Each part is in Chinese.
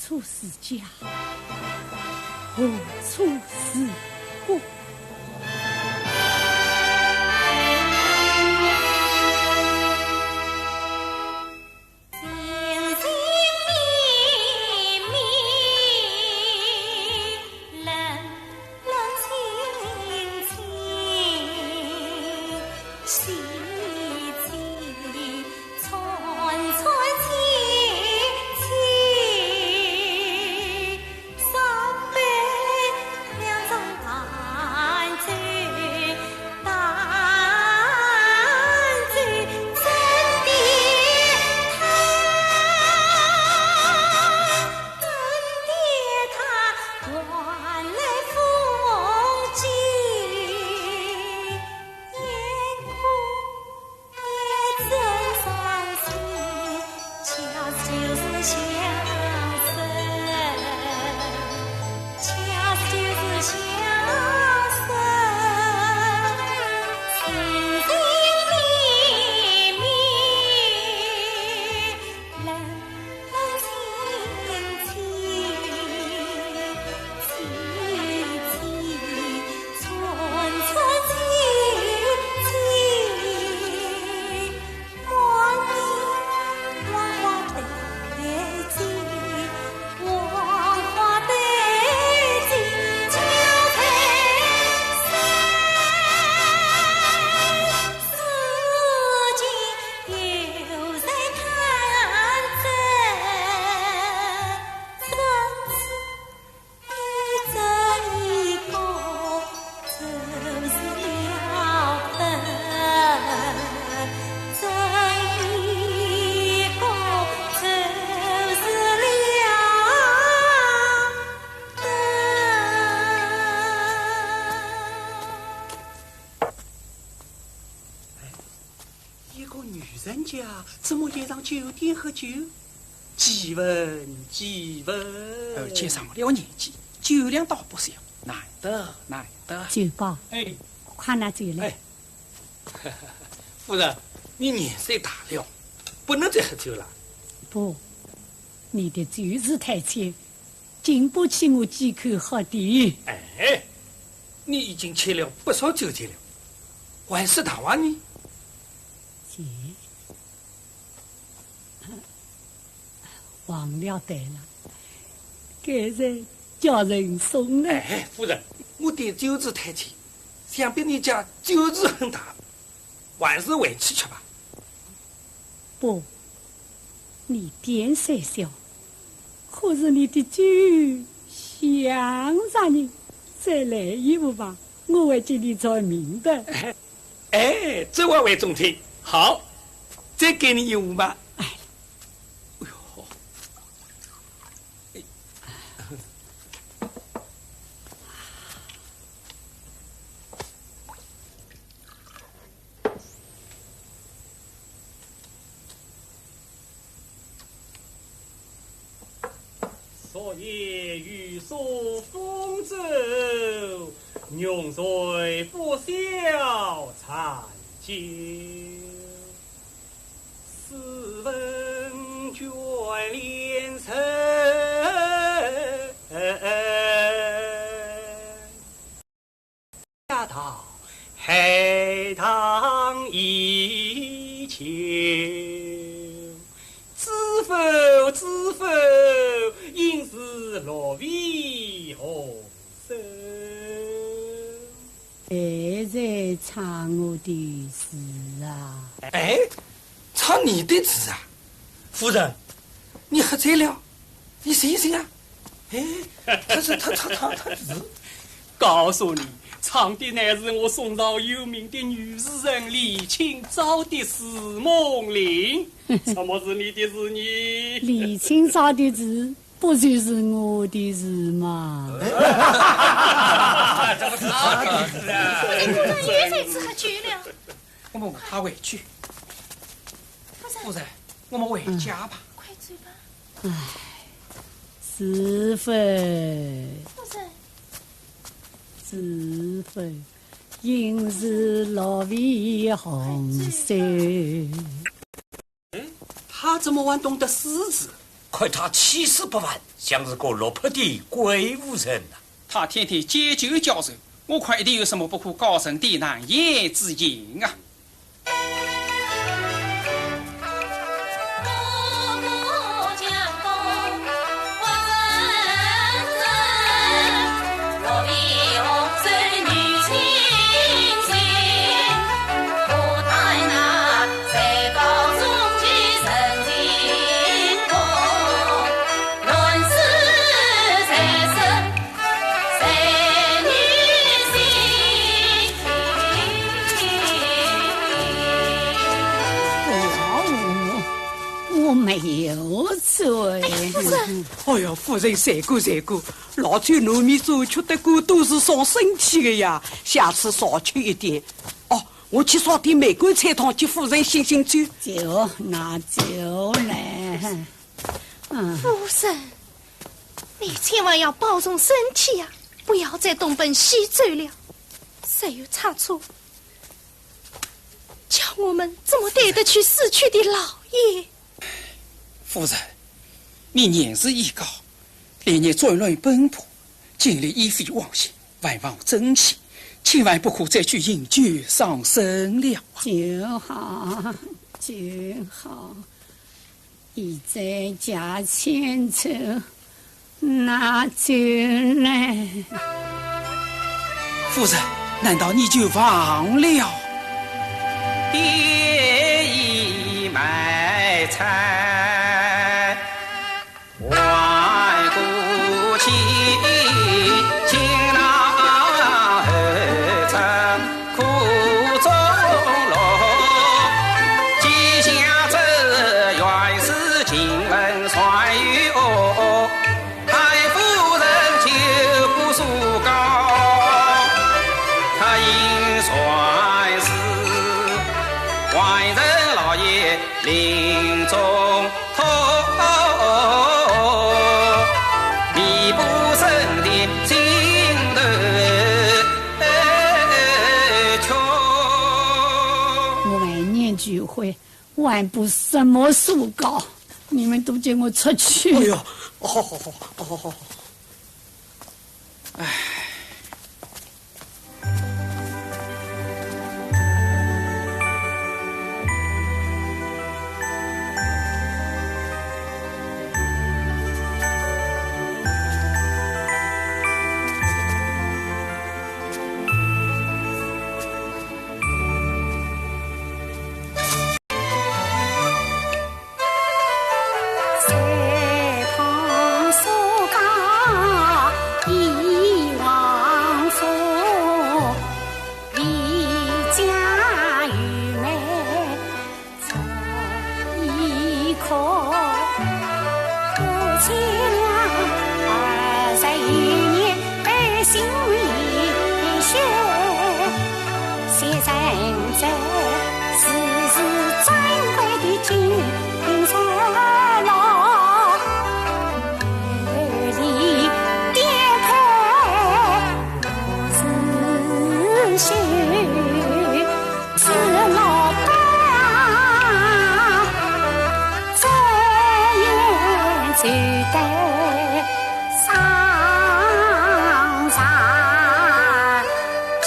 处是家，何处是国？怎么也上酒店喝酒？几问几问？而且上了年纪，酒量倒不小，难得难得。酒保，哎，快拿酒来。哎，夫人，你年岁大了，不能再喝酒了。不，你的酒是太浅，经不起我几口喝的。哎，你已经吃了不少酒钱了，还是大话呢？姐。忘了得了，该人叫人送呢。哎，夫人，我点酒字太浅，想必你家酒字很大，还是回去吃吧。不，你点虽小，可是你的酒香啥呢？再来一壶吧，我会给你做明的。哎，这话为中听。好，再给你一壶吧。昨夜雨疏风骤，浓水不消残酒。试问卷帘城，家道海棠一秋。知否？应是落尾红收。还在唱我的诗啊！哎，唱你的词啊！夫人，你喝醉了，你醒一醒啊！哎，他词。告诉你，唱的乃是我宋朝有名的女诗人李清照的《思梦令》。什么是你的诗呢？李清照的字不就是我的字吗？这不是他的事啊！夫人也在此喝酒了。我们他回去。夫人，我们回家吧。快走吧。唉，是非。夫人。是非，应是落尾红收。他怎么还懂得诗字？看他气势不凡，像是个落魄的鬼武人呐。他天天借酒浇愁，我看一定有什么不可告人的难言之隐啊！没有罪。夫人，哎呀，夫人善过善过，老酒糯米粥吃得过都是伤身体的呀，下次少吃一点。哦，我去烧点玫瑰菜汤给夫人醒醒酒。酒拿酒来。夫人，你千万要保重身体呀，不要再东奔西走了。谁有差错，叫我们怎么对得起死去的老爷？夫人，你年事已高，连夜转乱奔波，今日已非往昔，万望珍惜，千万不可再去饮酒伤身了。就好，就好。一再加千愁，拿酒来。夫人，难道你就忘了？爹已埋菜，外顾妻，情郎后程苦中乐。记下这原是晴雯传与我，太夫人就不诉告，他应算是外人老爷临终托，弥补生的心头穷。万年聚会，万不什么诉告，你们都叫我出去。哎呦，好。唉。在旁苏家忆往复，离家与妹这一刻，夫妻俩21年的心已血，先生在世事珍贵的金色牢，里颠开思绪，是老大这样就得上上却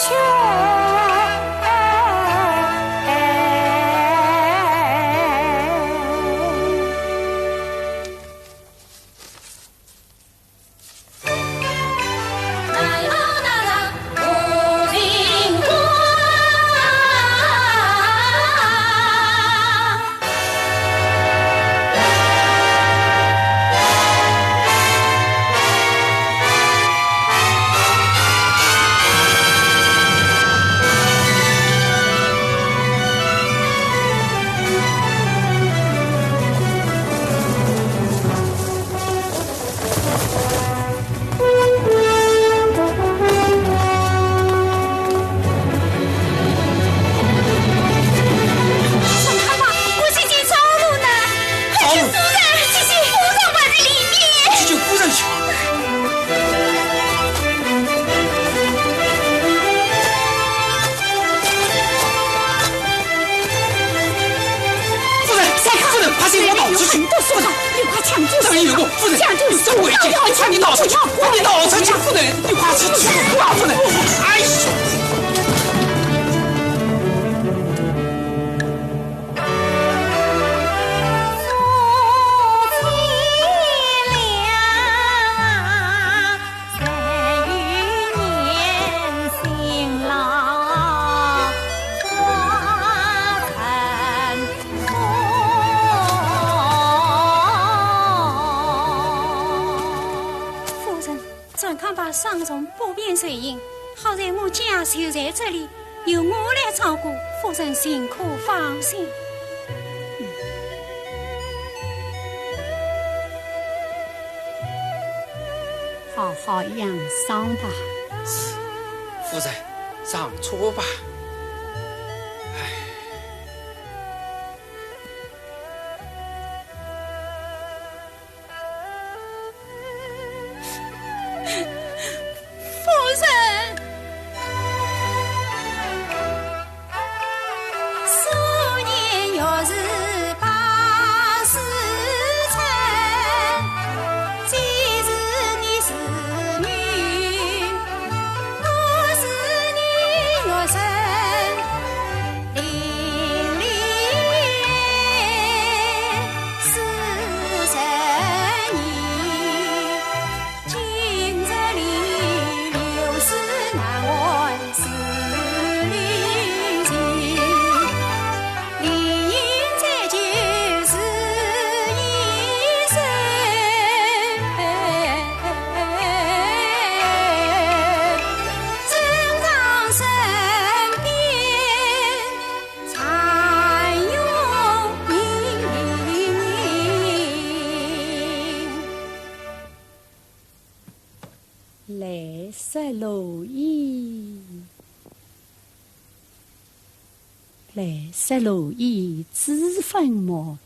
是我倒出去！夫人，你快抢救！等一会儿，夫人，抢救！这危险！快你倒出去！快你倒出去！夫人，你快出去！夫人，哎呀！伤从不便随行，好在我家就在这里，由我来照顾，夫人尽可放心。好好养伤吧。是，夫人，上车吧。来色如意，来色如意知分末，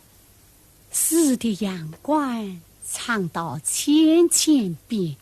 似的阳关唱到千千遍。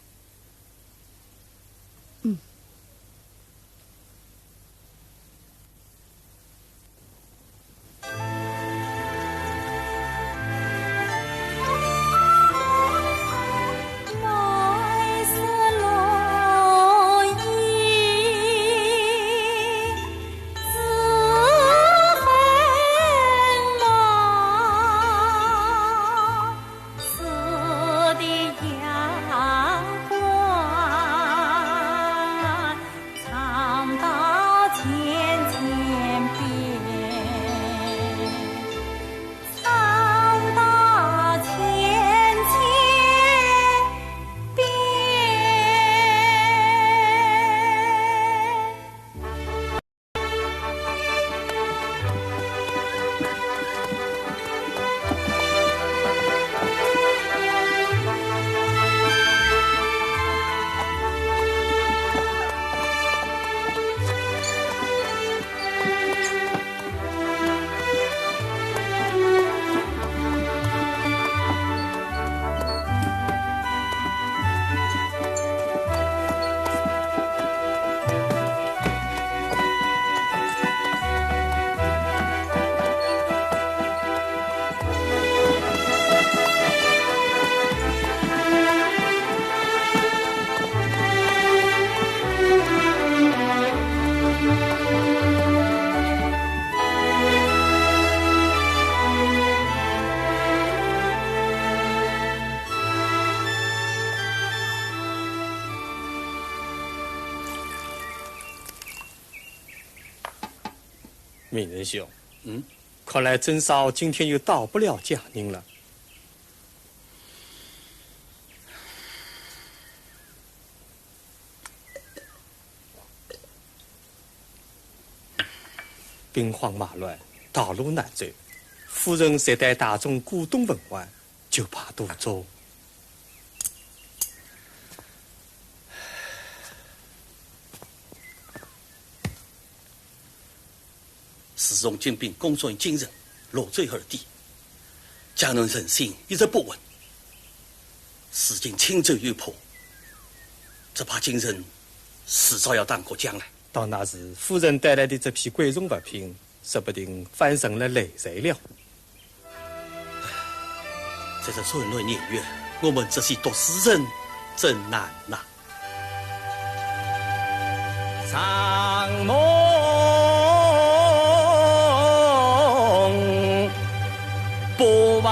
名人兄，看来郑少今天又到不了佳宁了。兵荒马乱，道路难走，夫人才带大众过东文湾，就怕堵住。自从金兵攻算金人，落罪而地，江南人心一直不稳，事情轻舟已破，只怕金人迟早要荡过江来。到那时，夫人带来的这批贵重物品，说不定翻成了累赘了。在这混乱年月，我们这些读书人真难呐。长梦不忘，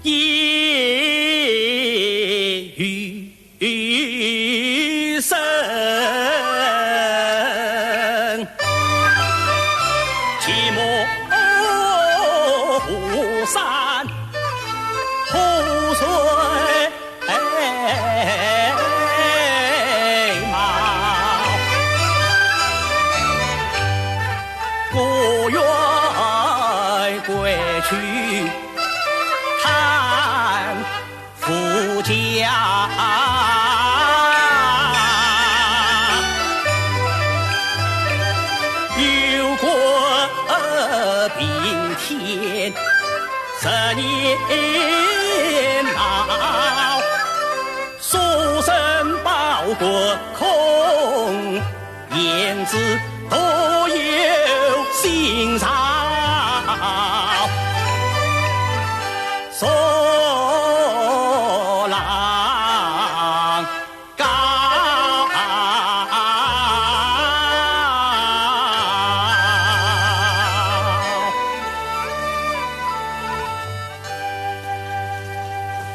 夜雨声，寂寞湖山湖水茫，我愿归去看父家。有过平天10年老，书生报国空，言字多有心肠。说郎高，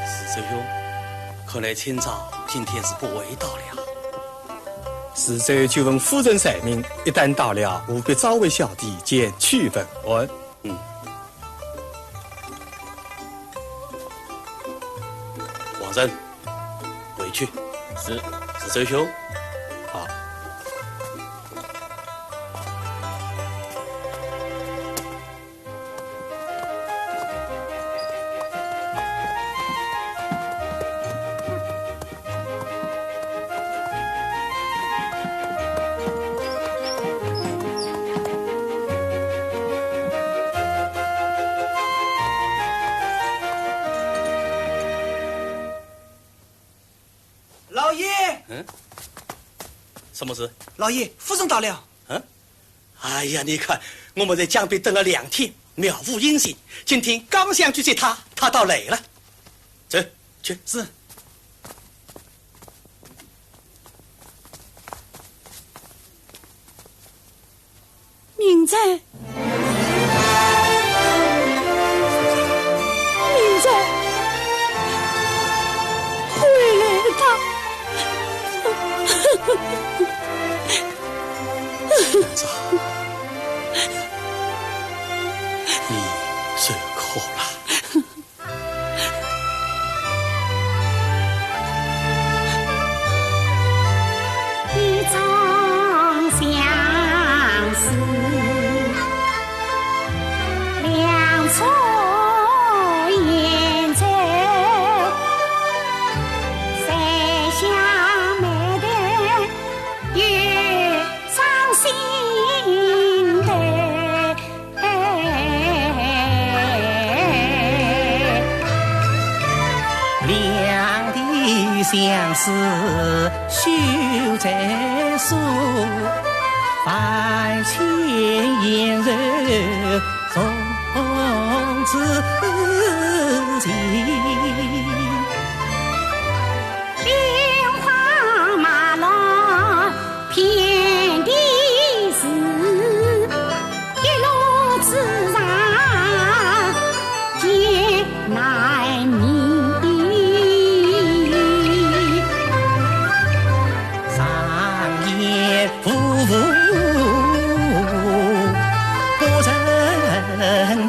四周兄，看来清早今天是不会到了。是周就问夫人才命，一旦到了，务必早为小弟见去问问。王人，回去。是周兄。好。老爷，什么事？老爷，夫人到了。哎呀，你看，我们在江边等了2天，渺无音信。今天刚想去接他，他倒来了。走，去。是。明在，明在，回来他。子，你受苦了。一场相思，两错言愁，三相美的越伤心头。两地相思绣在手，万千颜柔从此起。莲花马浪遍地是，一路之上艰难觅。夫妇不成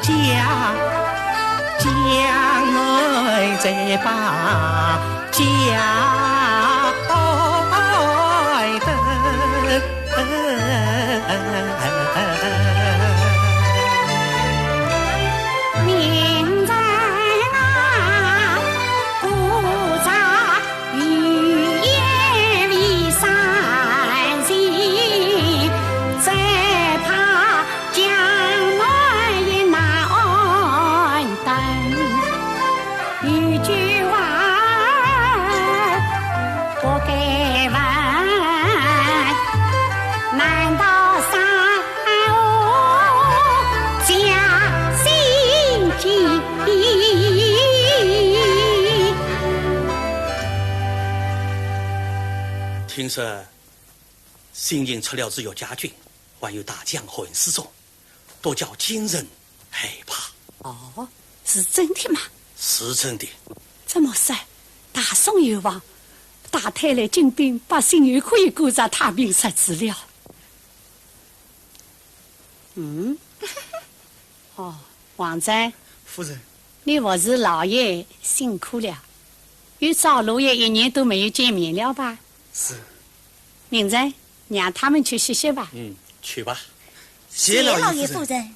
家，将来再把听说新营出了只有家军，还有大将混世中，都叫金人害怕。哦，是真的吗？是真的。这么说，大宋有望，大太来进兵，百姓又可以过上太平日子了。哦，王真，夫人，你不是老爷辛苦了，与赵老爷1年都没有见面了吧？是。明真，让他们去歇歇吧。去吧。谢老爷夫人。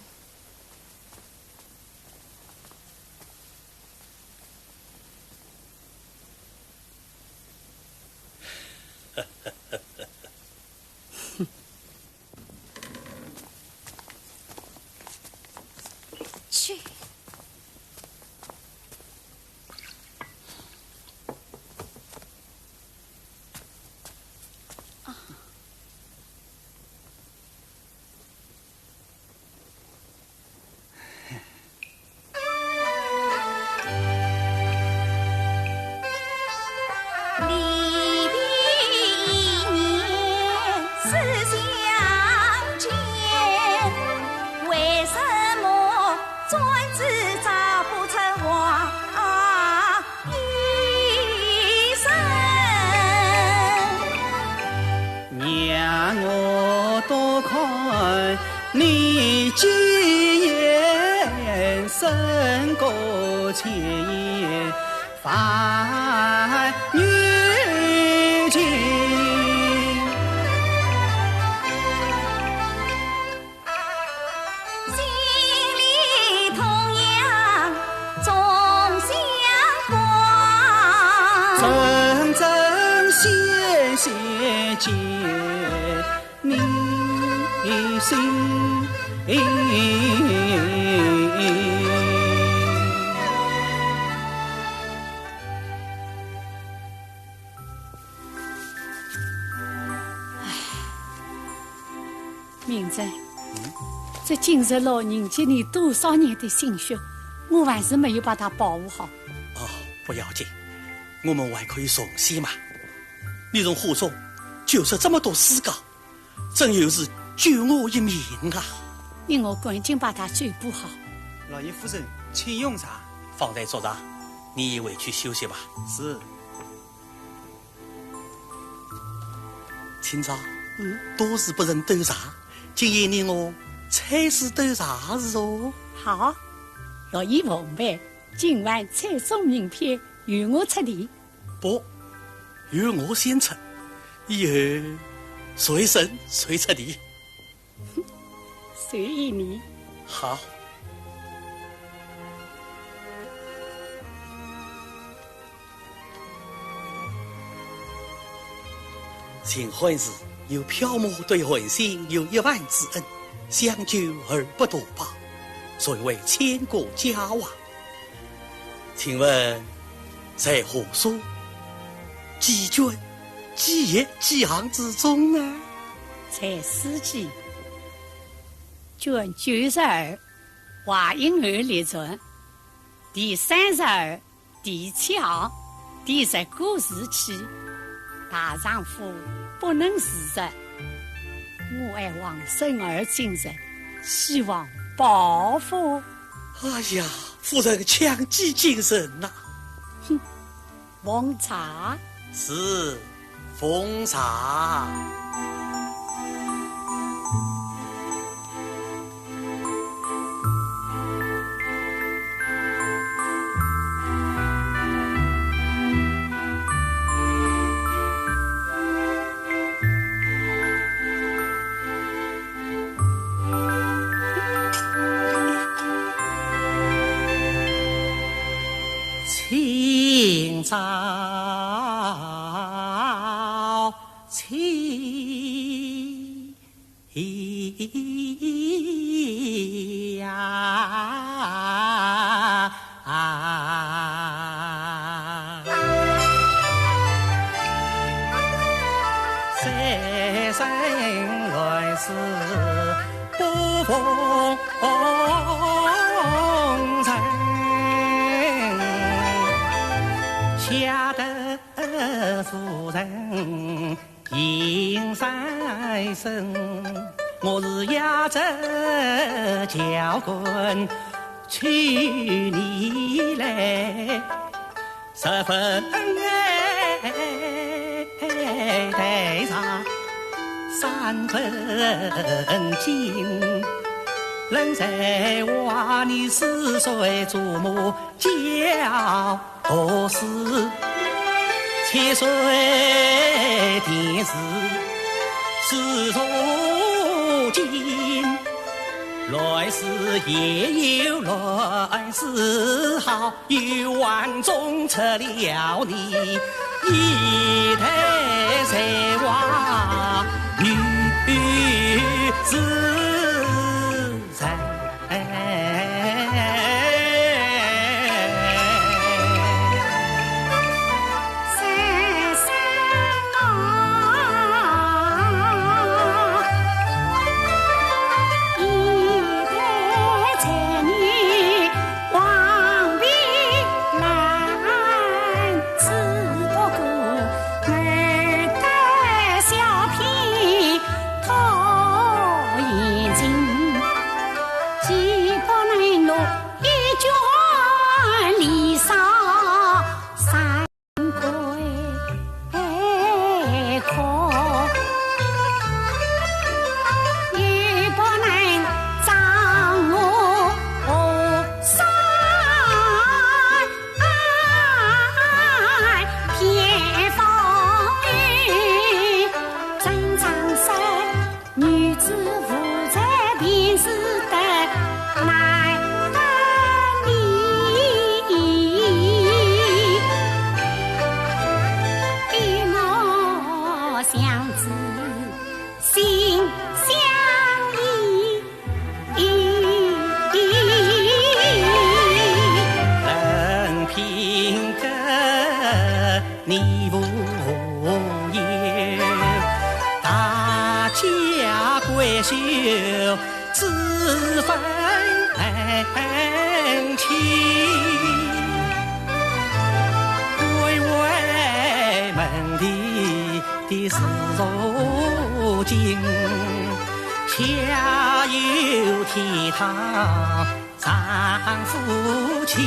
去。你今夜身过千言凡女情，心里同样总相关，真真切切见你心。明真，这今日老人积你多少年的心血，我还是没有把他保护好。哦，不要紧，我们还可以重新嘛。你从话中就是这么多诗稿，真有是救我一命啊！你我赶紧把他修补好。老爷夫人，请用茶。放在桌上，你回去休息吧。是。今朝多是不人斗茶，今夜你我菜市斗茶是哦。好，若依奉陪，今晚菜送名片由我出题。不，由我先出，以后谁胜谁出题。随意你。好。秦桧时有缥缈对混心有1万之恩，相救而不多报，所以为千古佳话。请问在何所？几卷、几页、几行之中呢？在《诗记》卷92华阴儿列传第32第7行第19时期，大丈夫不能自食，我爱往生而今日，希望报复。哎呀，夫人强记精神呐！奉茶。是，奉茶。清早起呀，三生来世不逢尘。吓得夫人迎三生，我是压着教棍娶你来，十分带上3分金。人在话你4岁祖母教读书，7岁电视是如今，来世也有来世好，有万中出了你，一代才华女子。下有天堂上夫妻，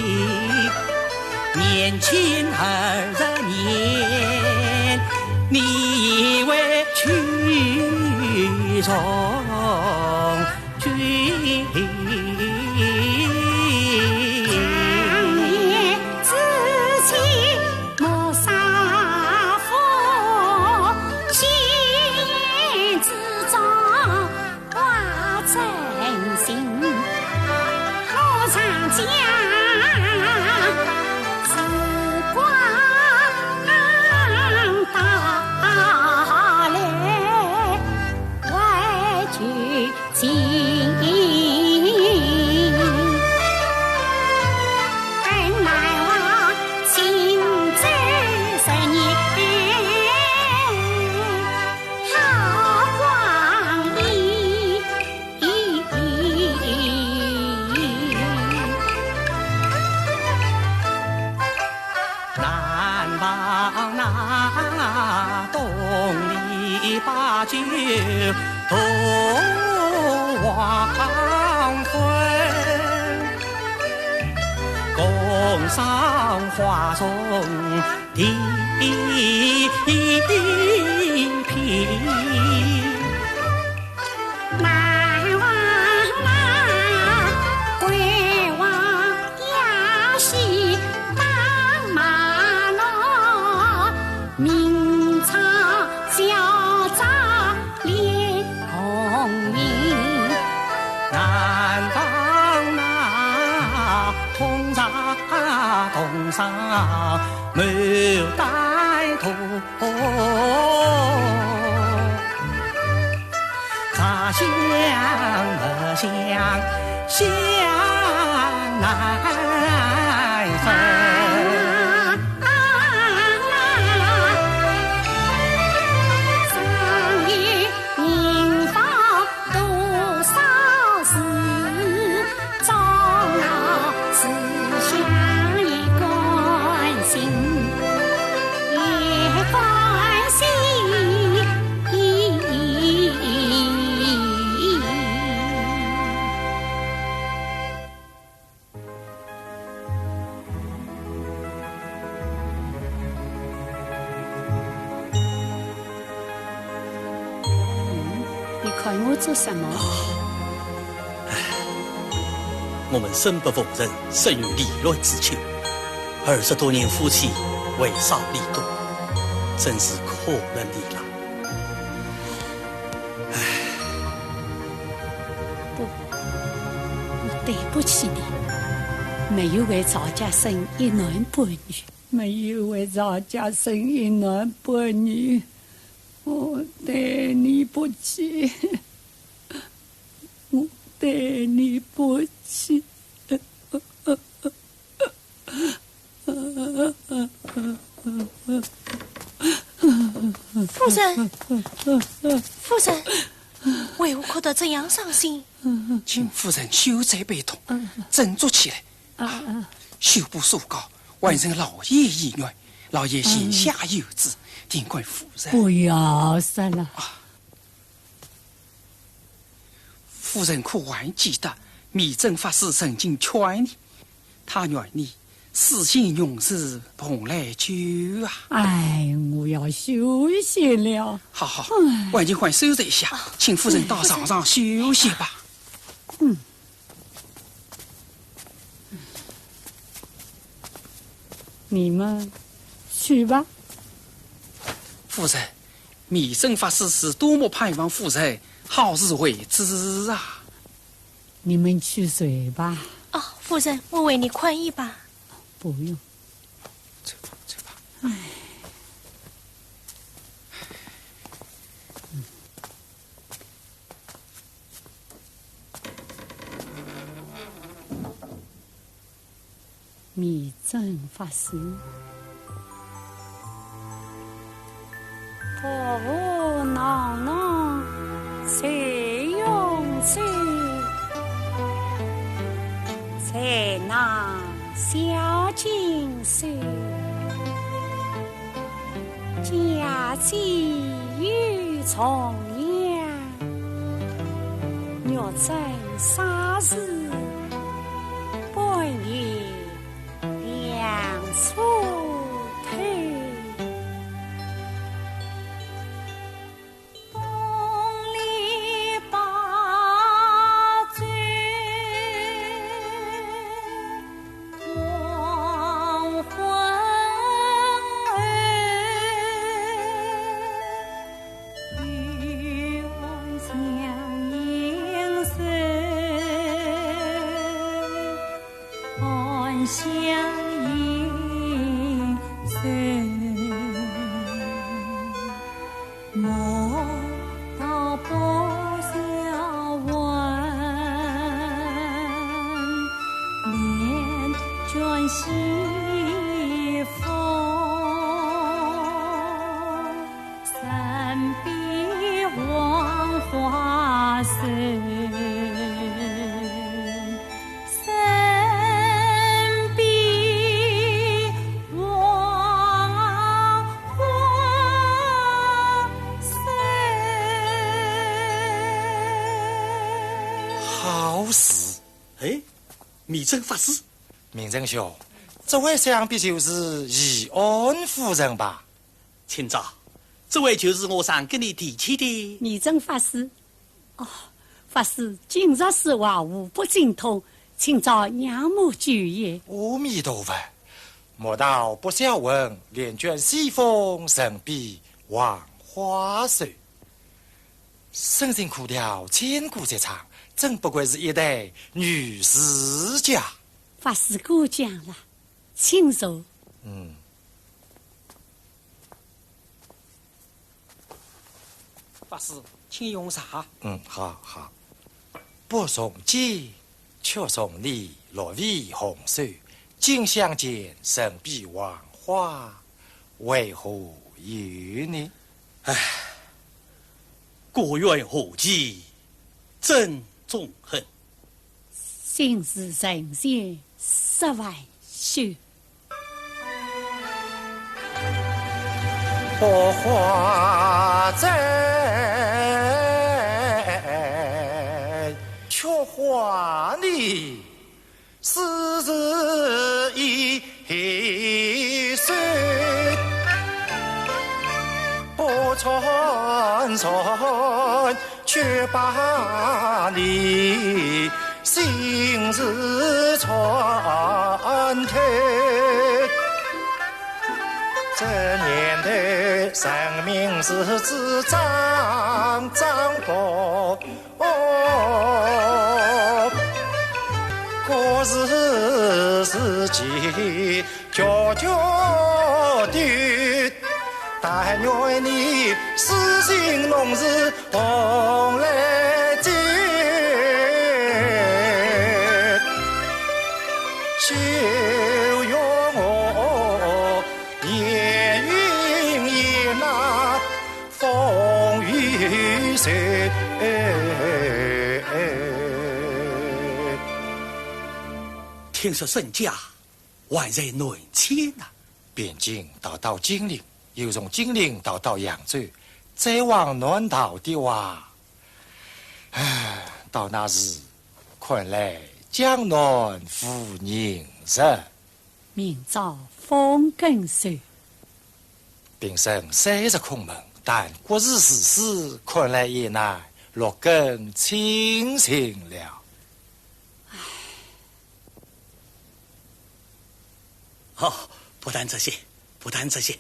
年轻20年，你以为曲中君。酒同黄昏，共赏花丛地平。南望南，归望亚西当马路，明朝小早列功名。南方那通上没带头。茶香不香，香难分。上有民房多少事，终老思想一关心，一关心。我做什么？我们生不逢人，生于利来之秋，20多年夫妻，为少离多，真是可怜你了。不，我对不起你，没有为赵家生一男半女，没有为赵家生一男半女，我对你不起，我对你不起。夫人，夫人，为何哭得这样伤心？请夫人休再悲痛，振作起来。休不诉告，完成老爷意愿，老爷心下有旨，定怪夫人。不要算了。夫人可还记得密正法师曾经劝你，他愿你死心永志同来救啊！哎，我要休息了。好好，晚间还收拾一下，请夫人到床上休息吧。你们去吧。夫人，密正法师是多么盼望夫人好自为之啊！你们去睡吧。哦，夫人，我为你宽衣吧。不用。走吧，走吧。哎。密正法师，婆婆娘娘谁用谁，才那小金水，家鸡与重阳，若真啥事半夜两出头，东篱把酒，黄昏月将阴深，暗香。莫道不消闻，连卷西风，三笔望花深。密正法师，明正兄，这位想必就是宜安夫人吧？请早，这位就是我想跟你提起的密正法师。哦，法师今日是话无不精通，请找娘母举言。阿弥陀佛，莫道不晓闻，连卷西风，神笔望花水。生性苦调，千古绝唱，真不愧是一代女诗家。法师过奖了，请坐。法师，请用茶。好好。不送剑，却送你落笔红手，今相见，神笔望花，为何有呢？唉，国怨何其真纵横，心是人间10万修。百花在，却花你丝丝一岁，不传传，却却把你心事传开。这年头，生命是只张薄，可是自己悄悄地，但愿你死心弄事红来接，就用我烟云也那风雨随。听说孙家万人内迁呐，边境到金陵，又从金陵到扬州，再往南逃的话，到那时，看来江南赴宁日。明朝风更瘦，平生虽是空门，但国事时事看来也乃落根清醒了。哦，不但这些，不但这些。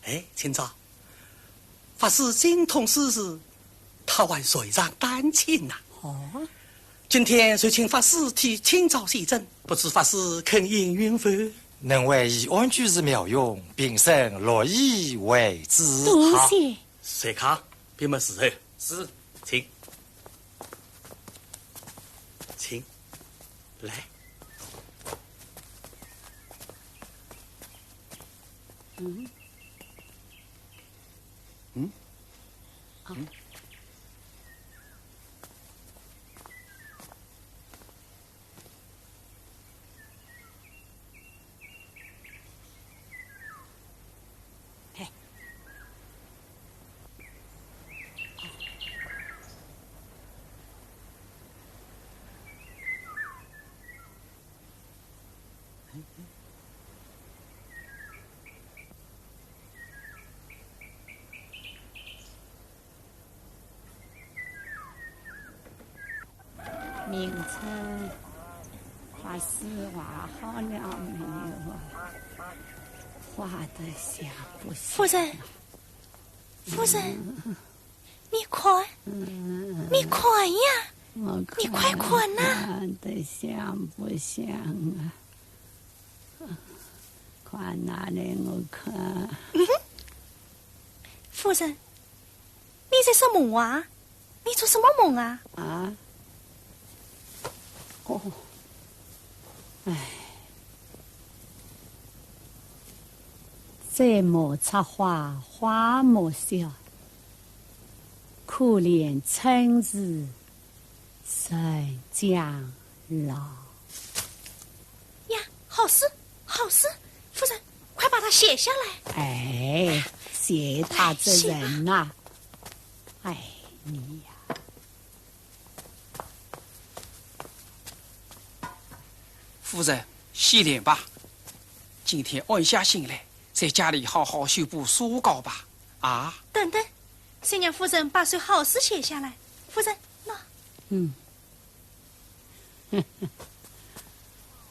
哎，清早，法师精通诗词，他还水上丹青呐。哦，今天谁请法师替清早写真？不知法师肯应允否？能为以安居士妙用，平生乐意为之。多谢。谁看？闭门时候是，请，请来。嗯。好。名称画师画好了没有啊？画得像不像？夫人，夫人，你看，你看呀，你快看呐！看得像不像啊？看哪里？我看。夫人，你在做梦啊？你做什么梦啊？啊？哦，哎，再莫插花，花莫笑，可怜春日神将老。呀，好事，好事！夫人，快把它写下来。哎，写他这人呐、哎，你呀。夫人，洗脸吧。今天安下心来，在家里好好修补书稿吧。啊！等等，先让夫人把首好诗写下来。夫人，那。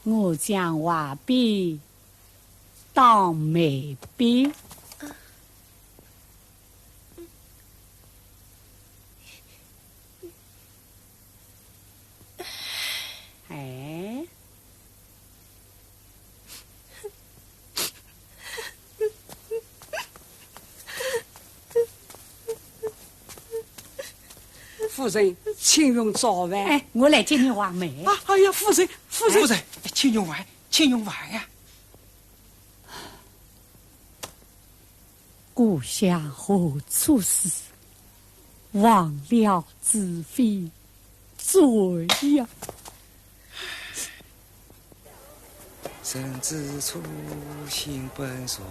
我将画笔当眉笔。哎。夫人，请用早饭。哎，我来接你画眉。哎呀，夫人，夫人，请用完，请用完呀！故乡何处是？忘了子非罪呀！人之初，性本善。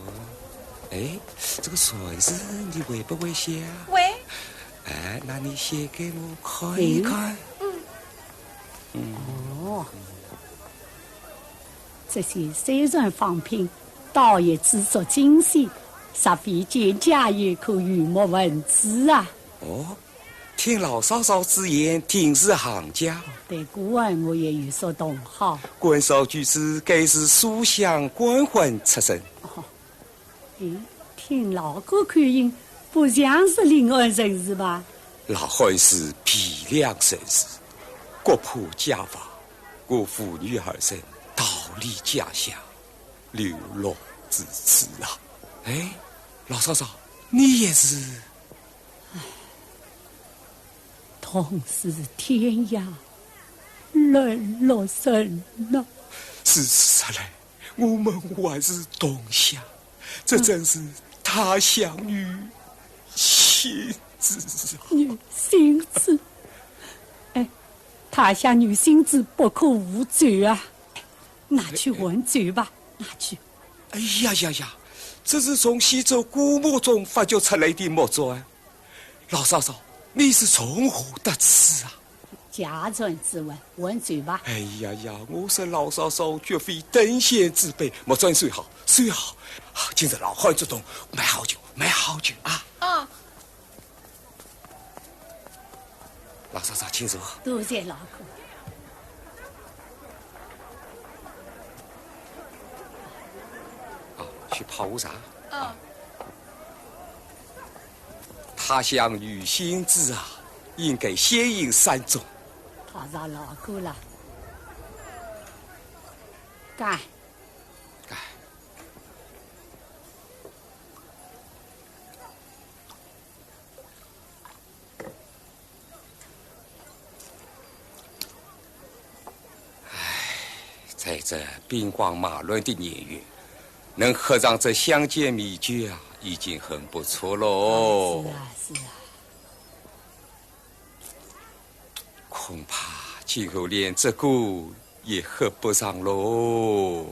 哎，这个“善”字你会不会写啊？会。哎，那你写给我看一看。哦，这些虽然仿品，倒也制作精细，实非蒹葭有口，语墨文字啊。哦，听老嫂嫂之言，定是行家。对古文我也有所懂。好，官少举止，该是书香官宦出身。听老哥口音，不像是临安人士吧？老汉是皮良绅士，国破家亡，我父女二人逃离家乡，流落至此啊！哎，老嫂嫂，你也是？同是天涯沦落人呐！事实来，我们还是同乡，这真是他乡女心知。女心知，哎，他乡女心知不可无罪啊！拿去问罪吧，拿去。哎呀呀呀！这是从西周古墓中发掘出来的木砖。老嫂嫂，你是从何得知啊？家传之文，问罪吧。哎呀呀，我说老嫂嫂绝非等闲之辈，木砖虽好，虽好。今日老汉主动买好酒，买好酒啊！啊，老嫂嫂，请坐。多谢老哥。去泡壶茶。他乡女心知啊，应该先饮3盅。他让老哥了，干。在这兵荒马乱的年月，能喝上这乡间米酒啊，已经很不错喽。是啊。恐怕今后连这个也喝不上喽。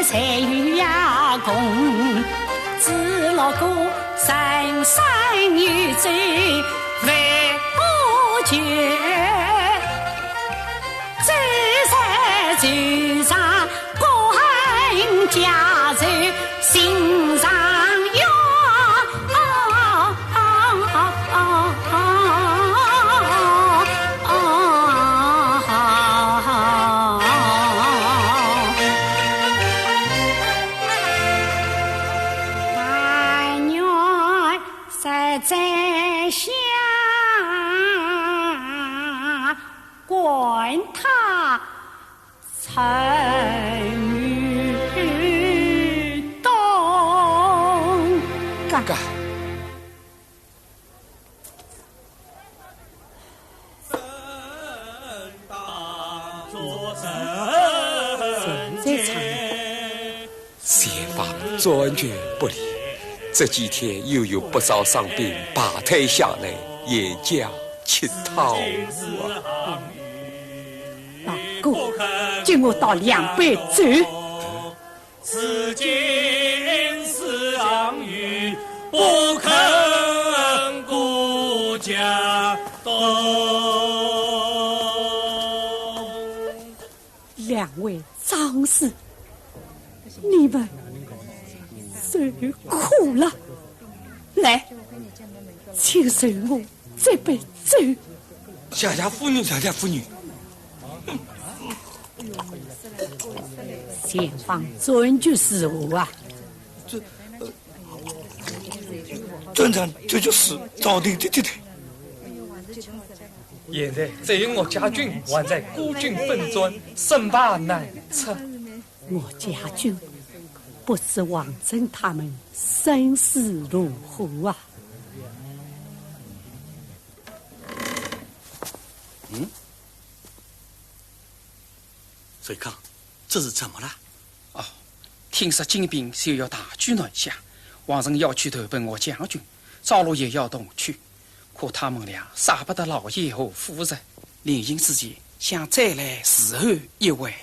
才与呀共，知老哥深深有罪为不绝，走在就上关家仇心上忧。在下管他参与动干。先方专决不离。这几天又有不少伤兵拔腿下来，沿江乞讨啊！老哥，敬我倒2杯酒。此间相遇，不肯顾家东。2位张氏，你们受苦了，来，请受我这杯酒。谢谢夫人，谢谢夫人。前方遵据事务啊！尊称这就是朝廷的体。现在只有我家军还在孤军奋战，生怕难测。我家军不知王真他们生死如何啊？水康，这是怎么了？哦，听说金兵就要大举南下，王仁要去投奔我将军，赵罗也要同去，可他们俩杀不得老爷和夫人，临行之前想再来侍候一位。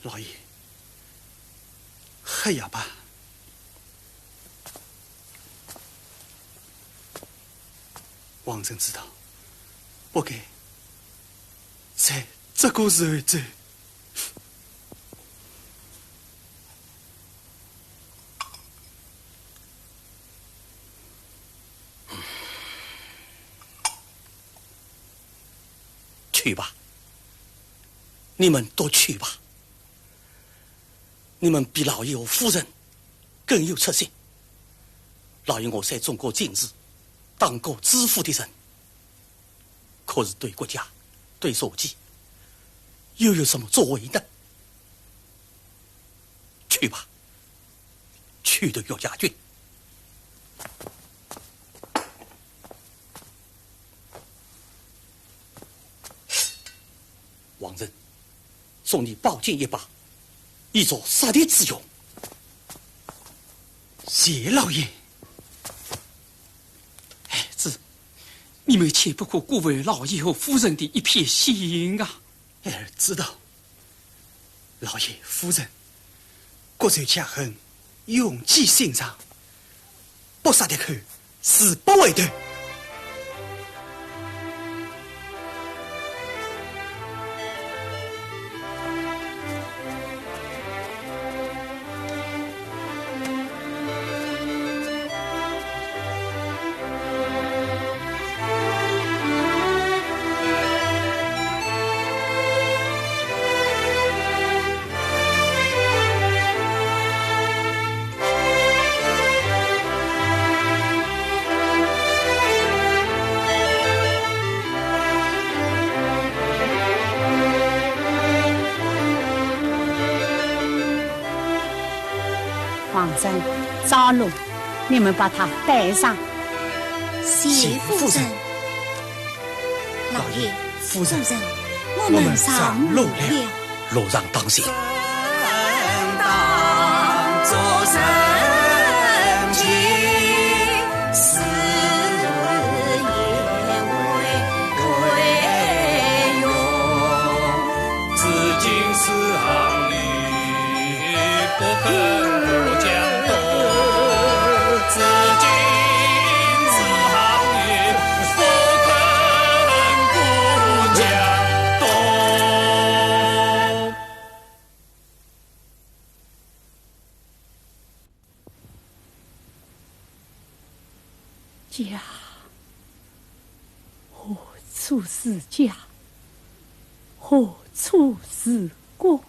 老爷，还要办？王真知道，不该在这个时候走。去吧，你们都去吧。你们比老爷和夫人更有出息。老爷我在中国今日当过知府的人，可是对国家、对社稷又有什么作为呢？去吧，去的岳家军。王仁，送你宝剑一把，以作杀敌之用。谢老爷。孩子，你们切不可辜负老爷和夫人的一片心啊！儿知道，老爷夫人国仇家恨，永记心上，不杀的口，死不为头。王真、赵罗，你们把他带上。谢夫人。老爷、夫人，我们上路了。路上当心。当作神迹，死也为用。自今四行里，不肯不讲动。自今四行里，不肯不讲动。家，何处是家？何处是国？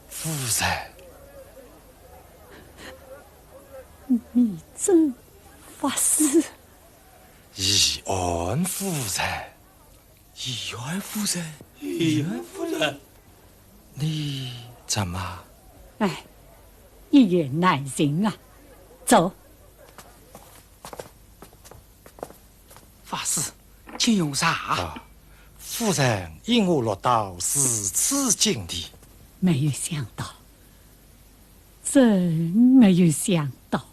夫人，你真发誓？义安夫人，义安夫人，义安夫人，你怎么？哎，一言难尽啊！走。法师，请用茶。啊，夫人引我落到如此境地，没有想到，真没有想到。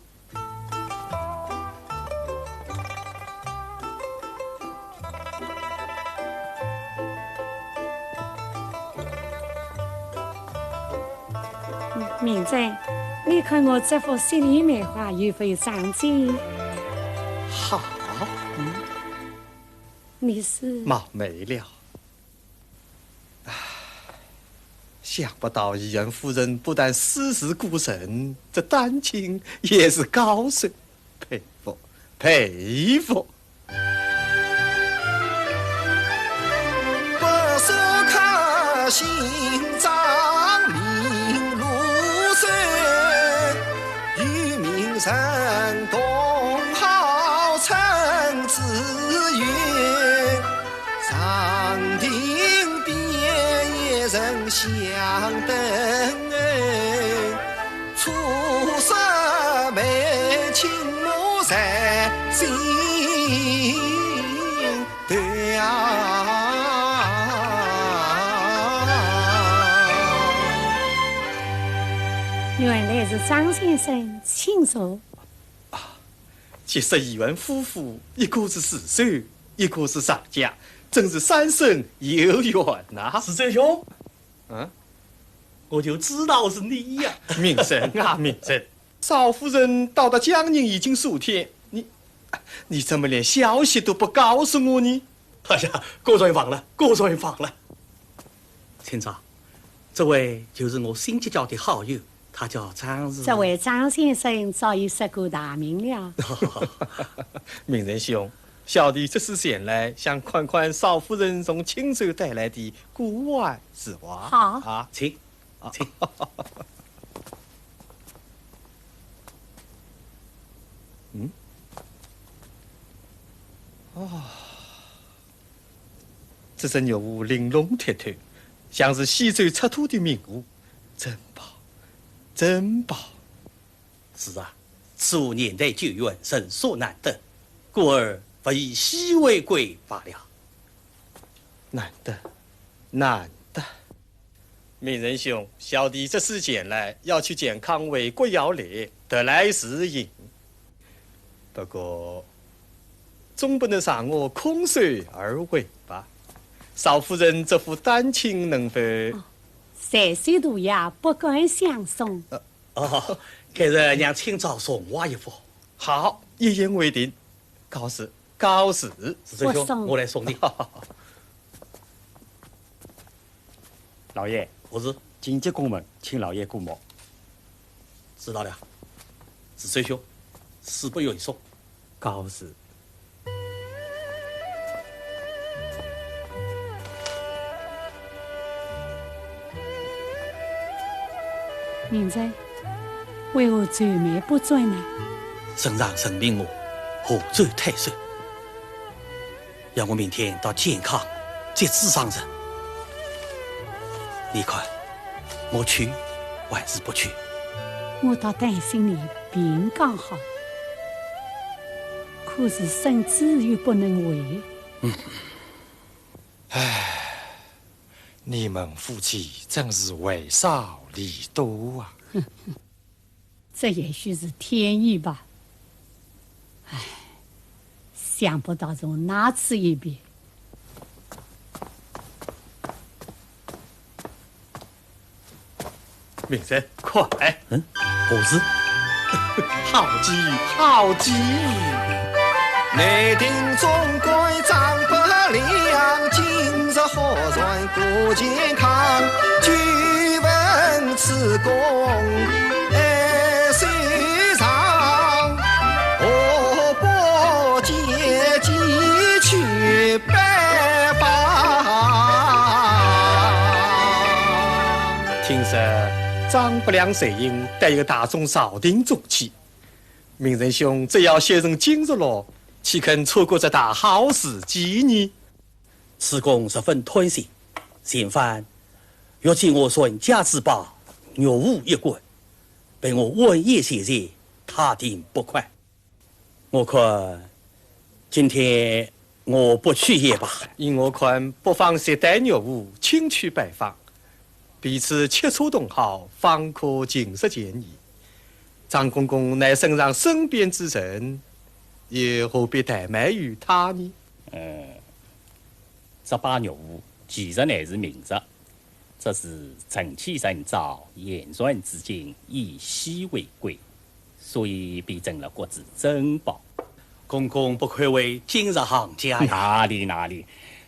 明真，你看我这幅心里面话有否上镜？好，你是冒昧了。想不到义人夫人不但私事过人，这丹青也是高手，佩服佩服。不手刻心脏明如水，神同好称之云，上庭边一人相等恩，初识眉清目在心头呀。原来是张先生亲属。其实一文夫妇，一个是四手，一个是上家，真是三生有缘呐。是这兄，嗯，我就知道是你呀。明神啊，明神，少夫人到达江宁已经数天，你怎么连消息都不告诉我呢？哎呀，过人忘了，过人忘了。清早，这位就是我新结交的好友。他叫张这位张先生早已识过大名了。明仁兄，小弟这次前来，想看看少夫人从青州带来的古玩字画。好啊，请，请。嗯，哦，这只玉物玲珑剔透，像是西周出土的名物，珍宝。珍宝，是啊，此物年代久远，人所难得，故而不以稀为贵罢了。难得，难得。明仁兄，小弟这次前来要去见康为国要猎，得来是应。不过，总不能让我空手而回吧？少夫人这副丹青能否？3岁大呀，不敢相送。改日让清早送我一副。好，一言为定。告辞，告辞。师兄，我来送你。老爷，我是紧急公文，请老爷过目。知道了。子孙兄，事不远送。告辞。明仔，为何转眉不转呢？圣上任命我河州太守，要我明天到健康接旨上任。你看，我去还是不去？我倒担心你病刚好，可是圣旨又不能违。你们夫妻真是为少离多啊！这也许是天意吧。唉，想不到从那次一别。明神，快！何事？好机遇，好机遇！内定总归张不良，今日何传过健康？据闻此公虽长，何不借机去拜访？听说张不良随营带有大众朝廷重器，明仁兄只要写成今日了，岂肯错过这大好时机呢？此公十分贪心，嫌犯欲借我孙家之宝玉物一棍，被我文言写在，他定不快。我看今天我不去也罢。依我看，不妨携带玉物亲去拜访，彼此切磋同好，方可尽释前嫌。张公公乃圣上身边之人，又何必怠慢于他呢？这把玉物其实乃是名札，这是承启人造言传至今，以稀为贵，所以便成了国之珍宝。公公不愧为今日行家呀！哪里，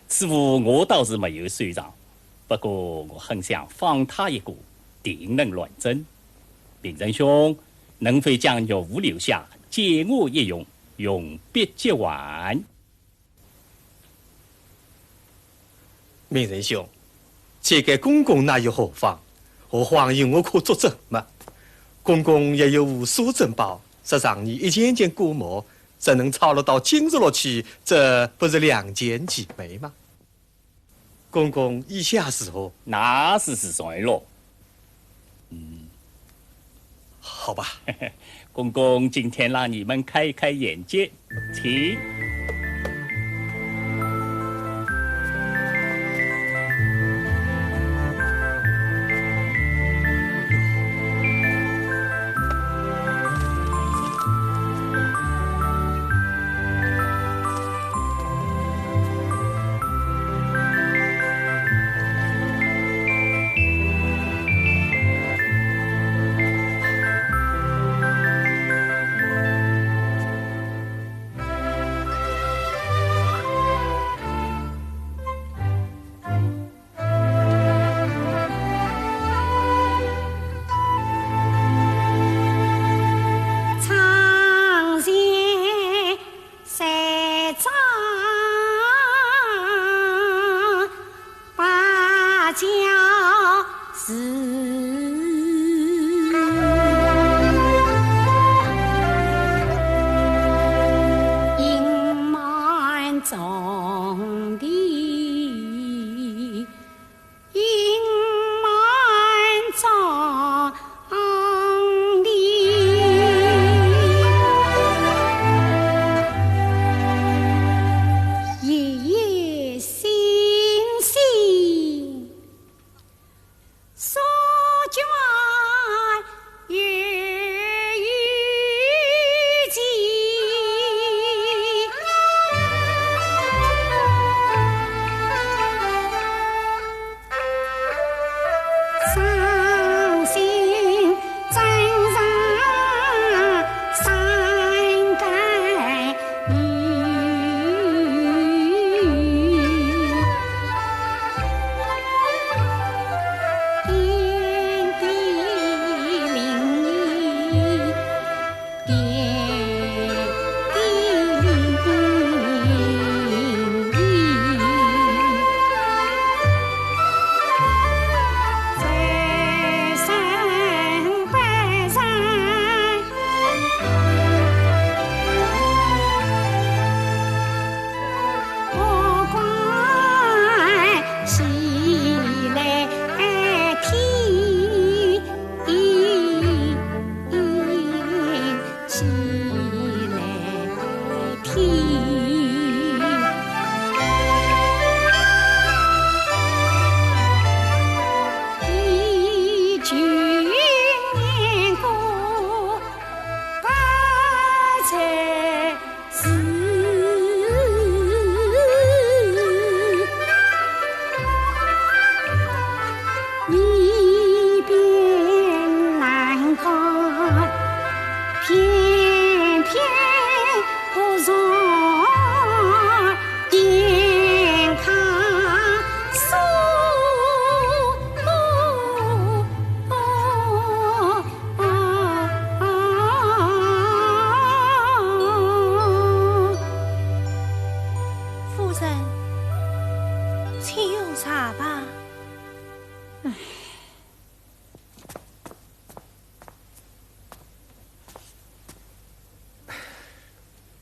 此物我倒是没有收藏，不过我很想访他一个，定能论证。明仁兄，能否将玉物留下，借我一用，永别结完？明仁兄，借给公公那又何妨？何况由我可作证嘛。公公也有无数珍宝，这让你一件件估摸，怎能抄得到今日落去？这不是两全其美吗？公公意下是何？那是算了。好吧。公公今天让你们开开眼界，请。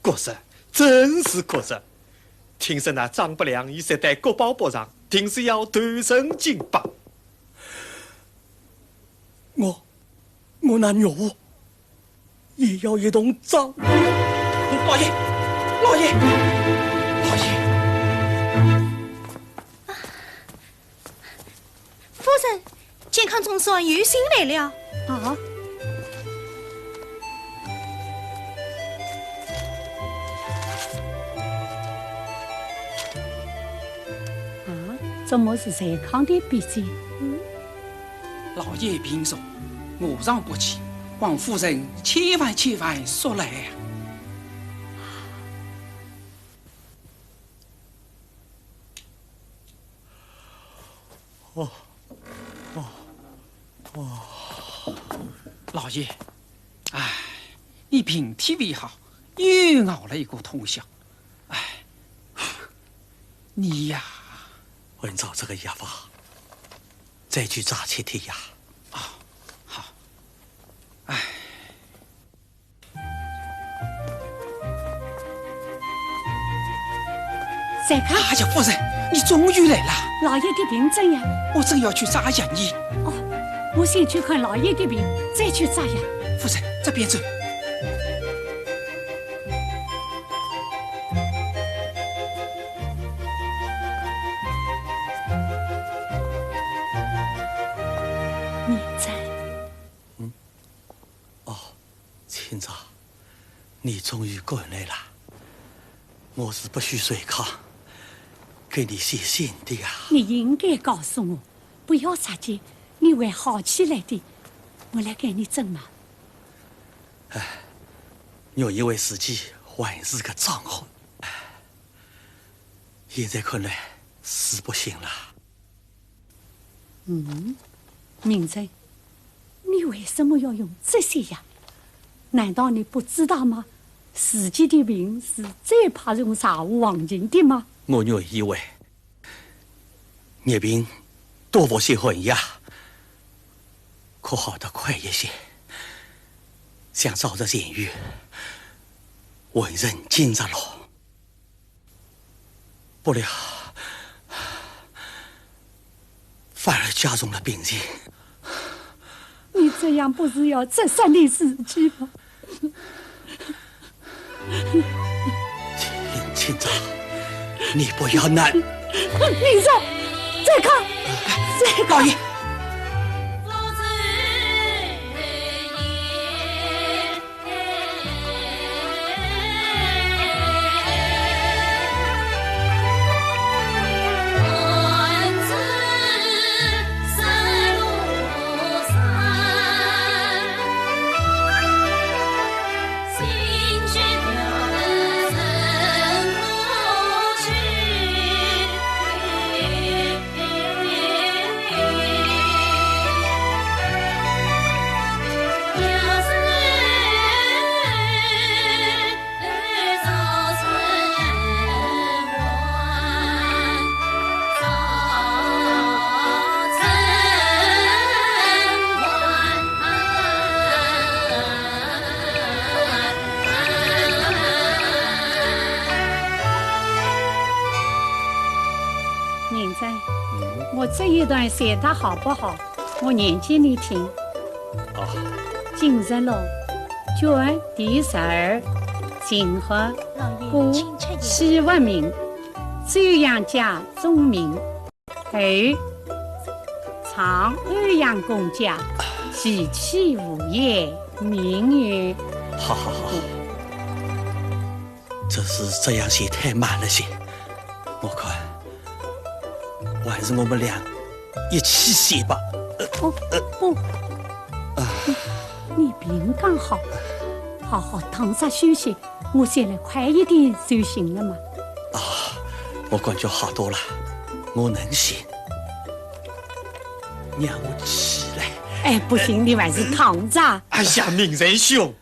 国师，真是国师！听说那张伯良已在带国宝伯上，定是要断成金榜。我那女巫也要一同葬。老爷，老爷，老爷！夫人，健康总算有心来了。啊？怎么是健康的笔记？老爷平说，我上不去，望夫人千万速来呀！老爷，哎，你平体为好，又熬了一个通宵，哎，你呀。按照这个药法，再去抓7天呀。啊，好。哎，再看。哎呀，夫人，你终于来了。老爷的病怎样？我正要去扎药你。哦，我先去看老爷的病，再去扎药。夫人，这边走。你在？青藏，你终于过来了。我是不许随康给你写信的呀。你应该告诉我，不要插嘴，你会好起来的。我来给你诊嘛。我以为自己还是个账户，现在看来是不行了。明真，你为什么要用这些药？难道你不知道吗？自己的病是最怕用茶无忘情的吗？我以为你病多服些混药，可好得快一些。想照着监狱，问人紧着了，不料反而加重了病情。你这样不是要折杀你自己吗？青藏，你不要难。你再看，老爷。我这一段写得好不好？我念给你听。今日了，卷第12，今和故喜闻名，周阳家宗名。2长安阳公家，喜气无言，名曰。好，这是这样写太慢了些，我看还是我们俩一起写吧。不，你病刚好，好好躺下休息，我写来快一点就行了嘛。我感觉好多了，我能写。让我起来。不行，你还是躺着。哎呀，明仁兄，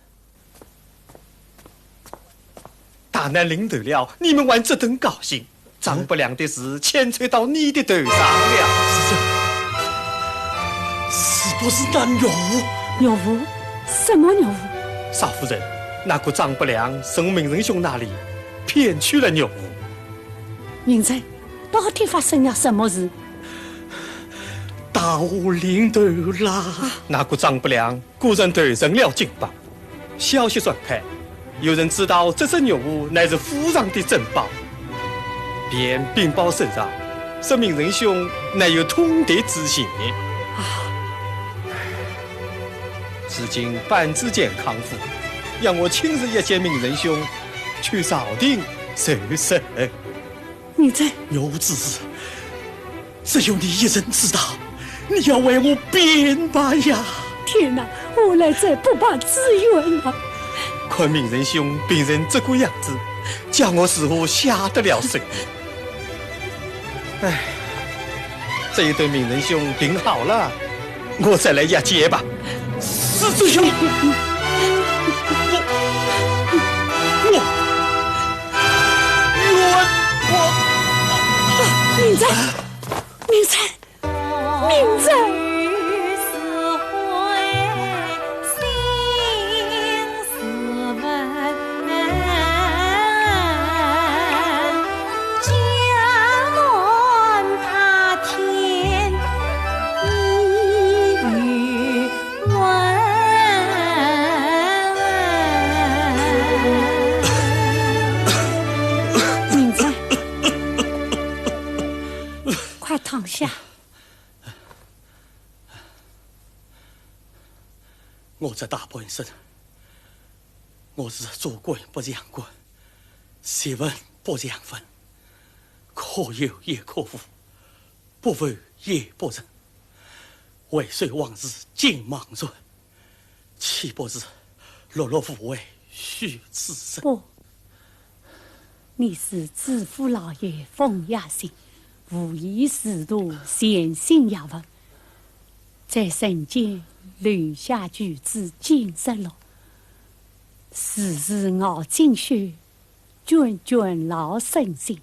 大难临头了，你们还这等高兴？张不良的事牵扯到你的头上了。是不是那牛夫？牛夫？什么牛夫？少夫人，那个张不良从明仁兄那里骗去了牛夫。明真，到底发生了什么事？大祸临头啦！那个张不良果然投诚了警报。消息传开，有人知道这只牛夫乃是夫人的珍宝，便禀报圣上，说明仁兄乃有通敌之嫌。至今半之间康复，让我亲自约见明仁兄去朝廷受审。明真，牛子，只有你一人知道，你要为我辩吧呀！天哪，我来这不怕自冤啊！看明仁兄病人这个样子，叫我似乎下得了手。这一等明仁兄病好了，我再来押解吧。是师兄，明真，明真，明真。见我这大半生，我是做官不讲官，学问不讲分，可有也可无，不为也不仁。为谁往日尽茫然？岂不是碌碌无为须自身？不，你是知府老爷封雅信，无疑仕途显心雅文，在人间留下句子精神了。时时熬精血，卷卷劳身心，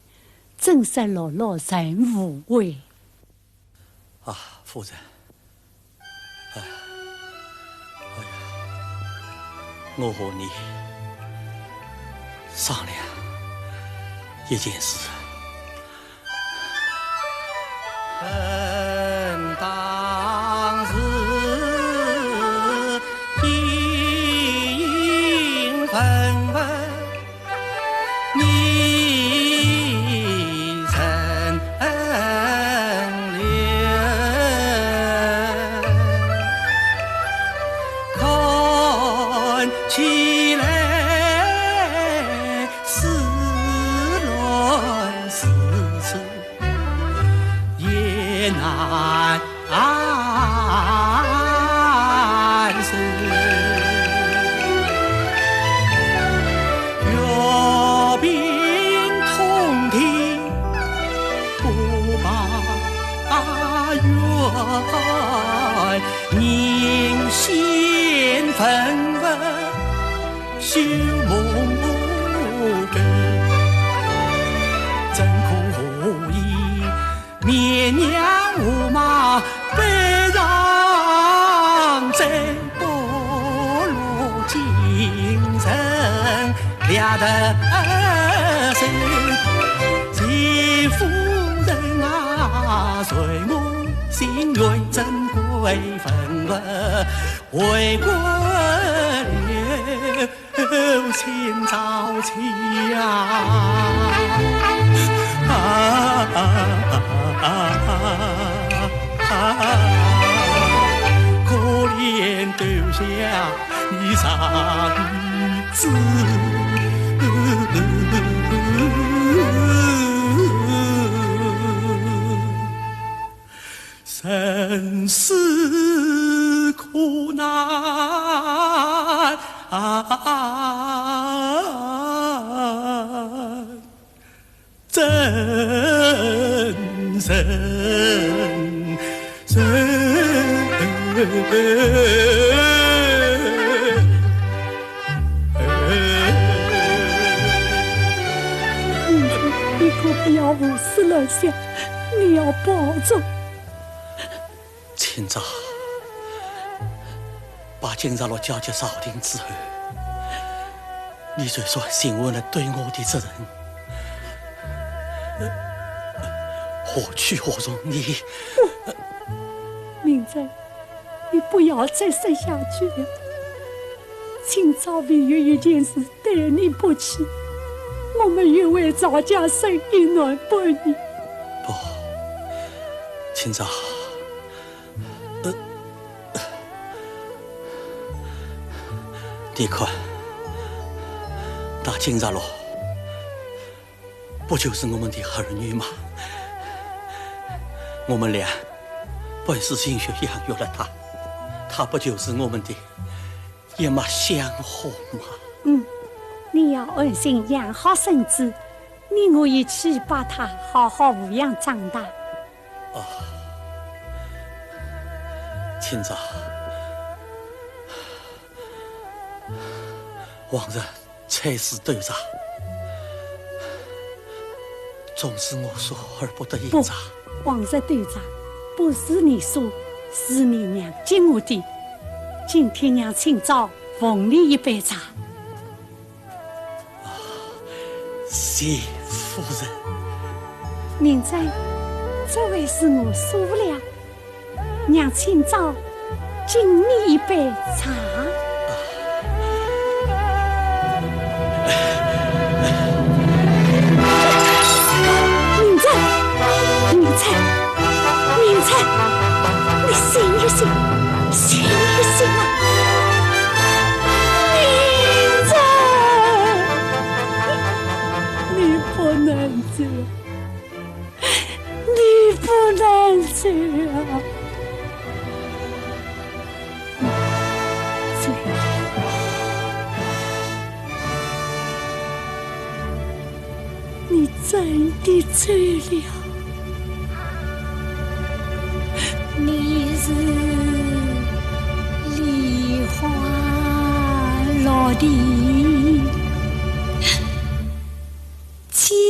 真是碌碌人无为。啊，夫人，我和你商量一件事。本当日应分文，你曾留，看起来是乱世事，也难舍。月鬓通体不把缘，宁羡分文休梦根。真可以绵娘无马背上这波罗精神俩的身，谢夫人啊，随我心愿珍贵分文，为国留情朝气呀！可怜丢下一场子，生死苦难真神你可不要胡思乱想，你要保重。今朝把金朝罗交接朝廷之后，你就算询问了对我的责任，何去何从？你明真，你不要再生下去了。今朝为有一件事待你不起，我们愿为赵家生一暖半年。不，今朝，你看，那金朝罗不就是我们的儿女吗？我们俩本是心血养育了他，他不就是我们的一脉香火吗？你要安心养好身子，你我一起把他好好抚养长大。今朝往日差事斗杂，总是我说而不得应杂。往日斗杂不是你说，是你娘敬我的。今天娘清早奉你一杯茶。谢夫人。明真，这位是我叔了。娘清早敬你一杯茶。明真，你醒一醒，醒一醒啊！的走了。你是梨花落地家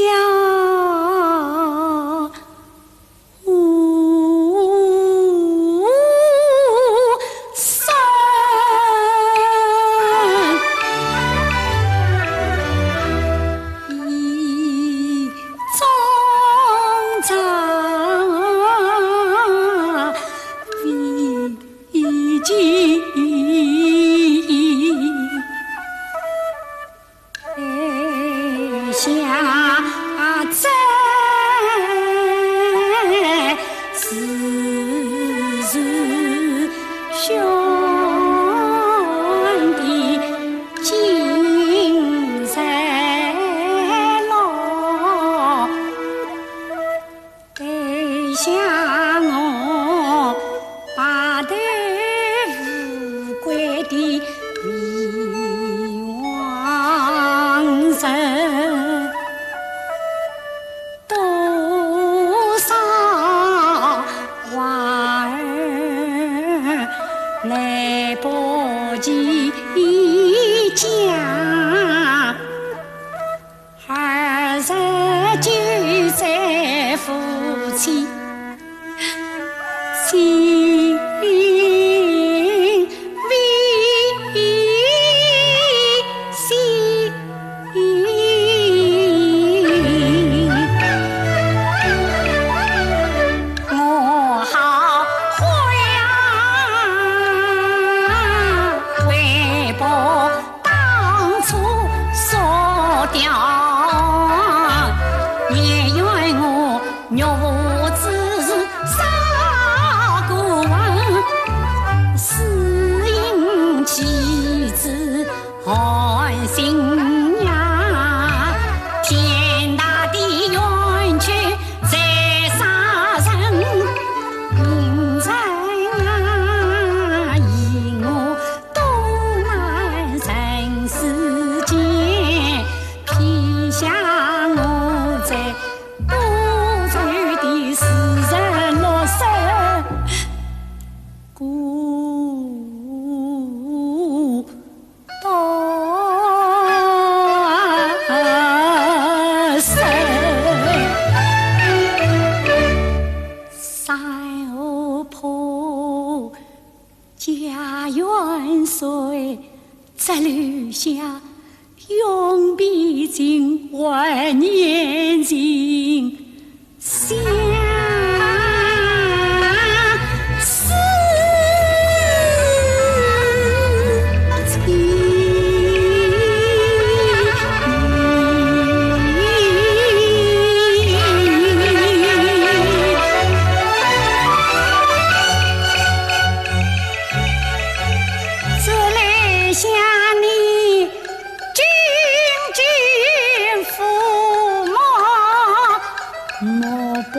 来不及讲，29岁夫妻心为心。我好为报当初所掉，也怨我肉子杀过王，死因妻子寒心呀，天大的冤屈在杀人，因在以我多难人世间，撇下我在多罪的世人落手孤多生。山河破，家园碎，只留下永别情，万年情相思这来向你君君抚摸，莫不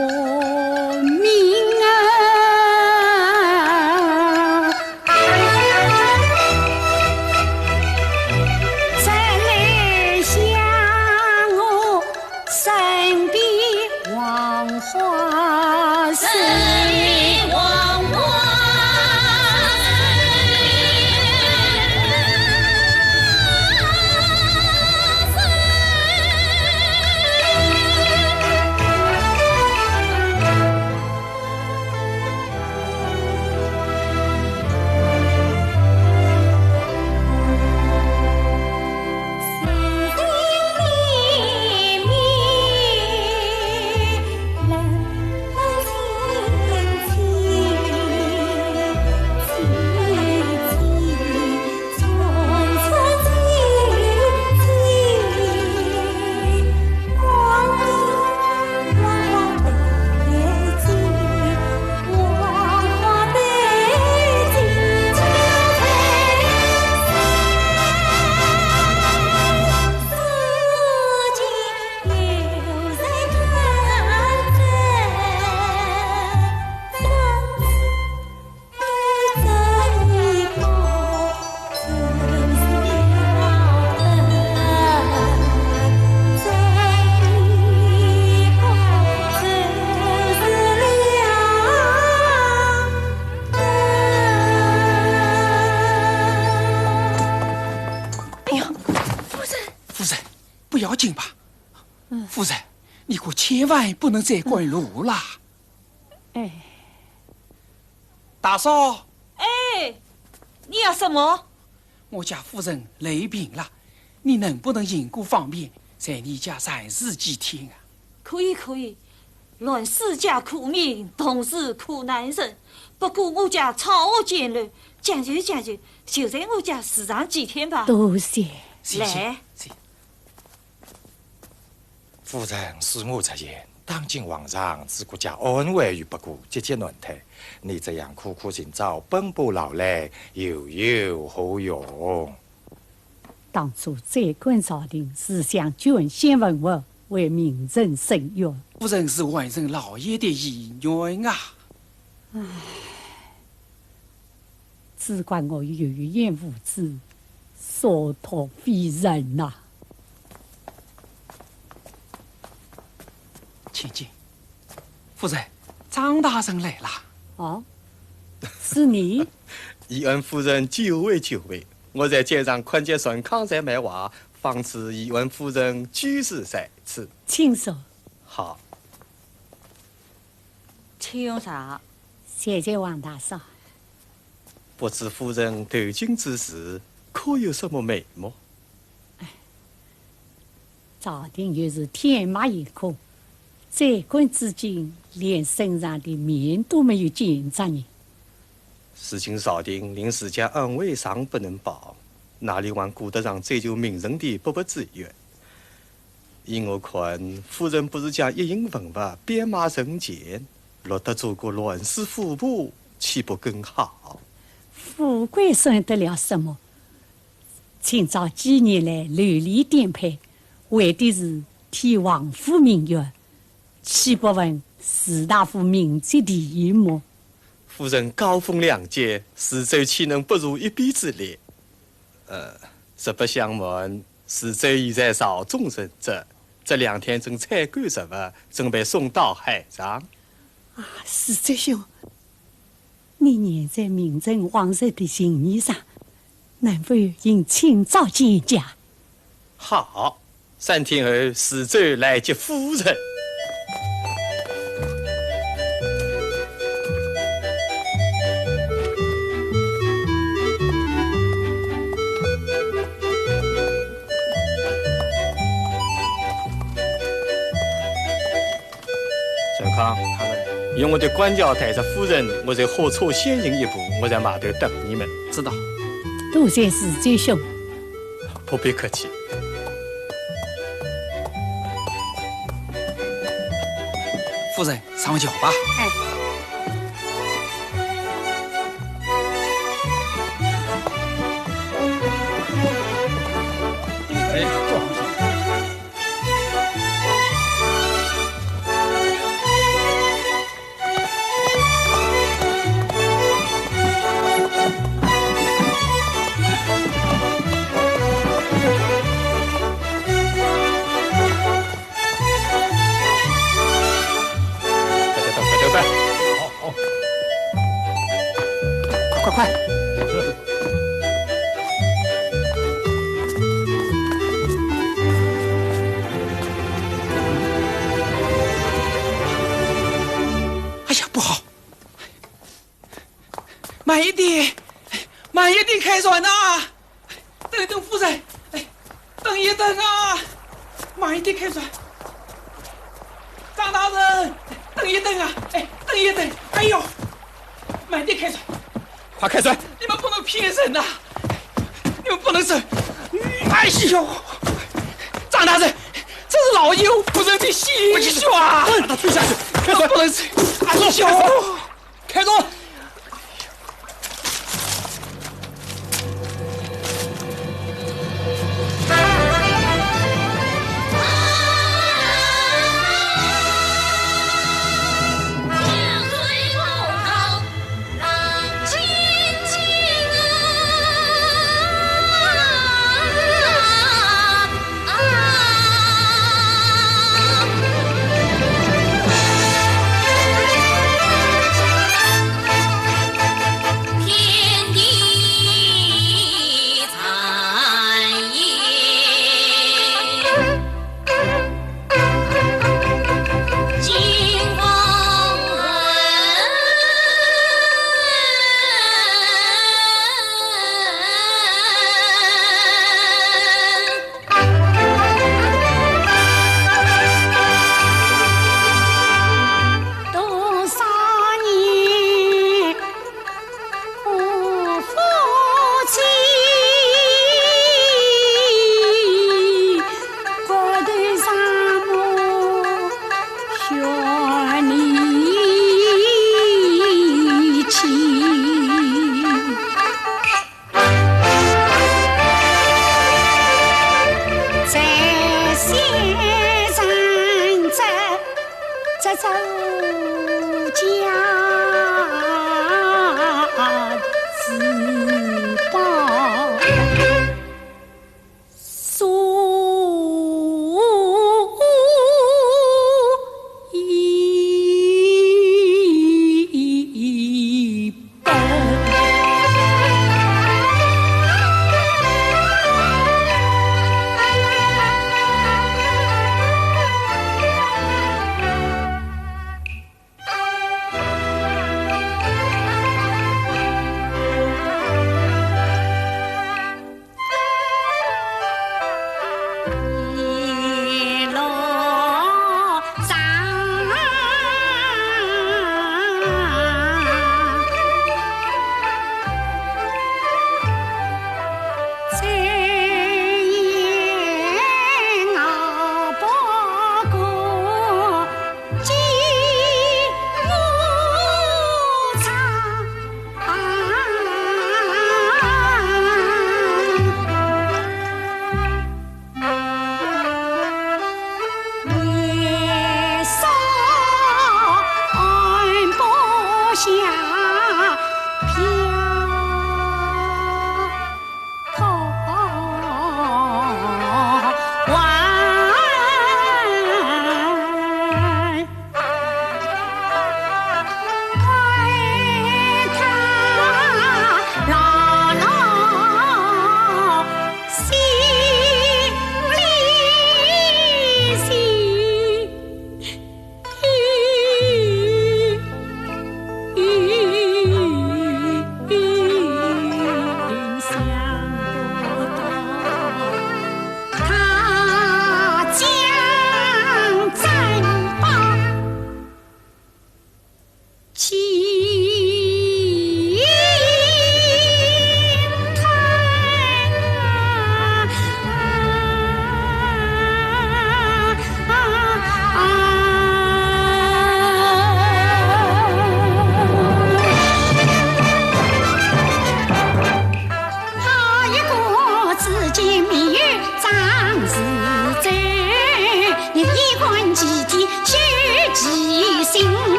紧吧。夫人，你可千万不能再关路啦。哎，大嫂。哎，你要什么？我家夫人累病了，你能不能因故方便，在你家暂时几天啊？可以可以，论世家苦命，同是苦难人。不过我家超额简陋，讲究讲究，就在我家住上几天吧。多谢。来，夫人恕我直言，当今皇上自国家安危于不顾，节节难退。你这样苦苦寻找，奔波劳累，又有何用？当初在官朝廷是想捐献文物，为民人伸冤。夫人是万人老爷的遗愿啊！唉，只怪我有眼无知，所托非人呐！千金，夫人，张大人来了。哦，是你？以恩夫人久违久违，我在街上看见孙康在卖画，方知以恩夫人居士在此。请说。好。请用茶。谢谢王大嫂。不知夫人投军之时，可有什么眉目？朝廷又是天马行空，在官至今，连身上的面都没有见着你。事情朝廷令世家安危尚不能保，哪里还顾得上追究民人的不之冤？依我看，夫人不如将一应文物编码成简，落得做个乱世富婆，岂不更好？富贵算得了什么？清朝几年来屡立颠沛，为的是替王府鸣冤，岂不问士大夫名节第一么？夫人高风亮节，四周岂能不如一臂之力？实不相瞒，四周已在朝中任职，这2天正采购实物，准备送到海上。啊，世周兄，你念在明正皇上的心意上，能否应请早见驾？好，3天后，四周来接夫人。孙康，用我的官轿带着夫人，我在火车先行一步，我在码头等你们。知道。多谢世周兄。不必客气。夫人，上轿吧。哎。快！哎呀，不好！慢一点，慢一点开船呐！等一等，夫人，等一等啊！慢一点开船。张大人，等一等啊！等一等！哎呦，慢点开船。快开船！你们不能骗人呐！你们不能走！哎呦，张大人，这是老爷夫人的心血啊！把他推下去！开船！不能走！哎呦，开船！啊！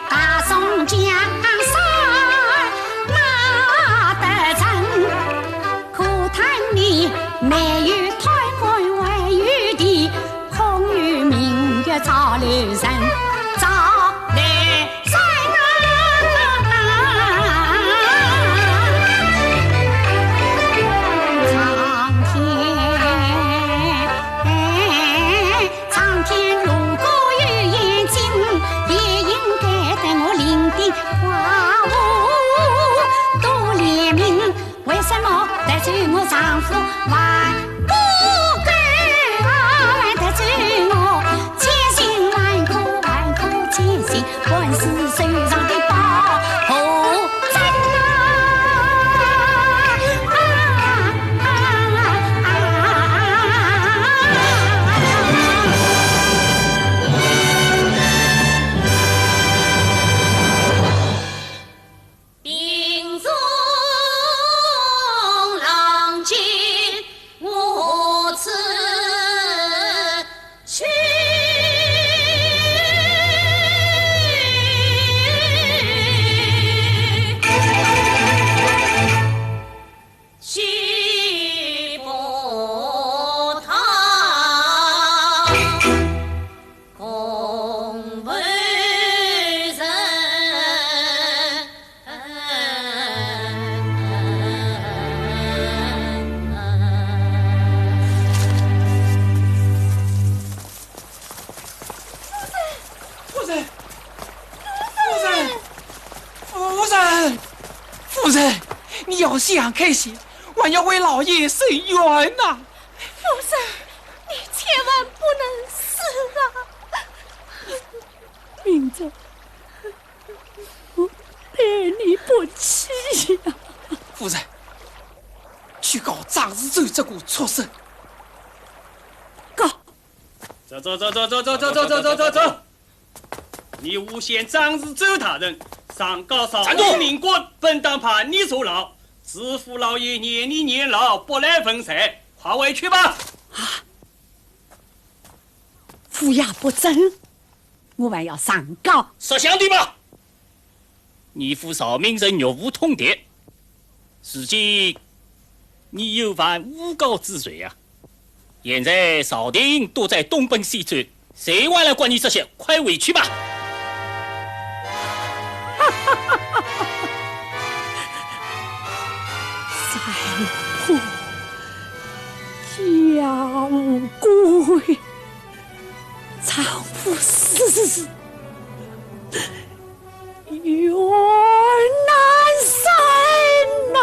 大宋江山哪得成？可叹你没有台湾还有地，空有明月照楼人。我丈夫还不敢得罪我，千辛万苦万苦千辛，本是手上的宝珍兵中你要想开些，我要为老爷伸冤呐！夫人，你千万不能死啊！明着，我爱你不弃呀！夫人，去告张日洲这股畜生！告！走！你诬陷张日洲他人，上告上吴民国，本当判你坐牢。知府老爷念你年老，不来分财，快回去吧！啊！府衙不正，我还要上告。识相的吧！你父少名人肉无通牒，如今你有犯诬告之罪啊！现在朝廷都在东奔西窜，谁还来管你这些？快回去吧！三婆家无归，丈夫死，冤难伸呐！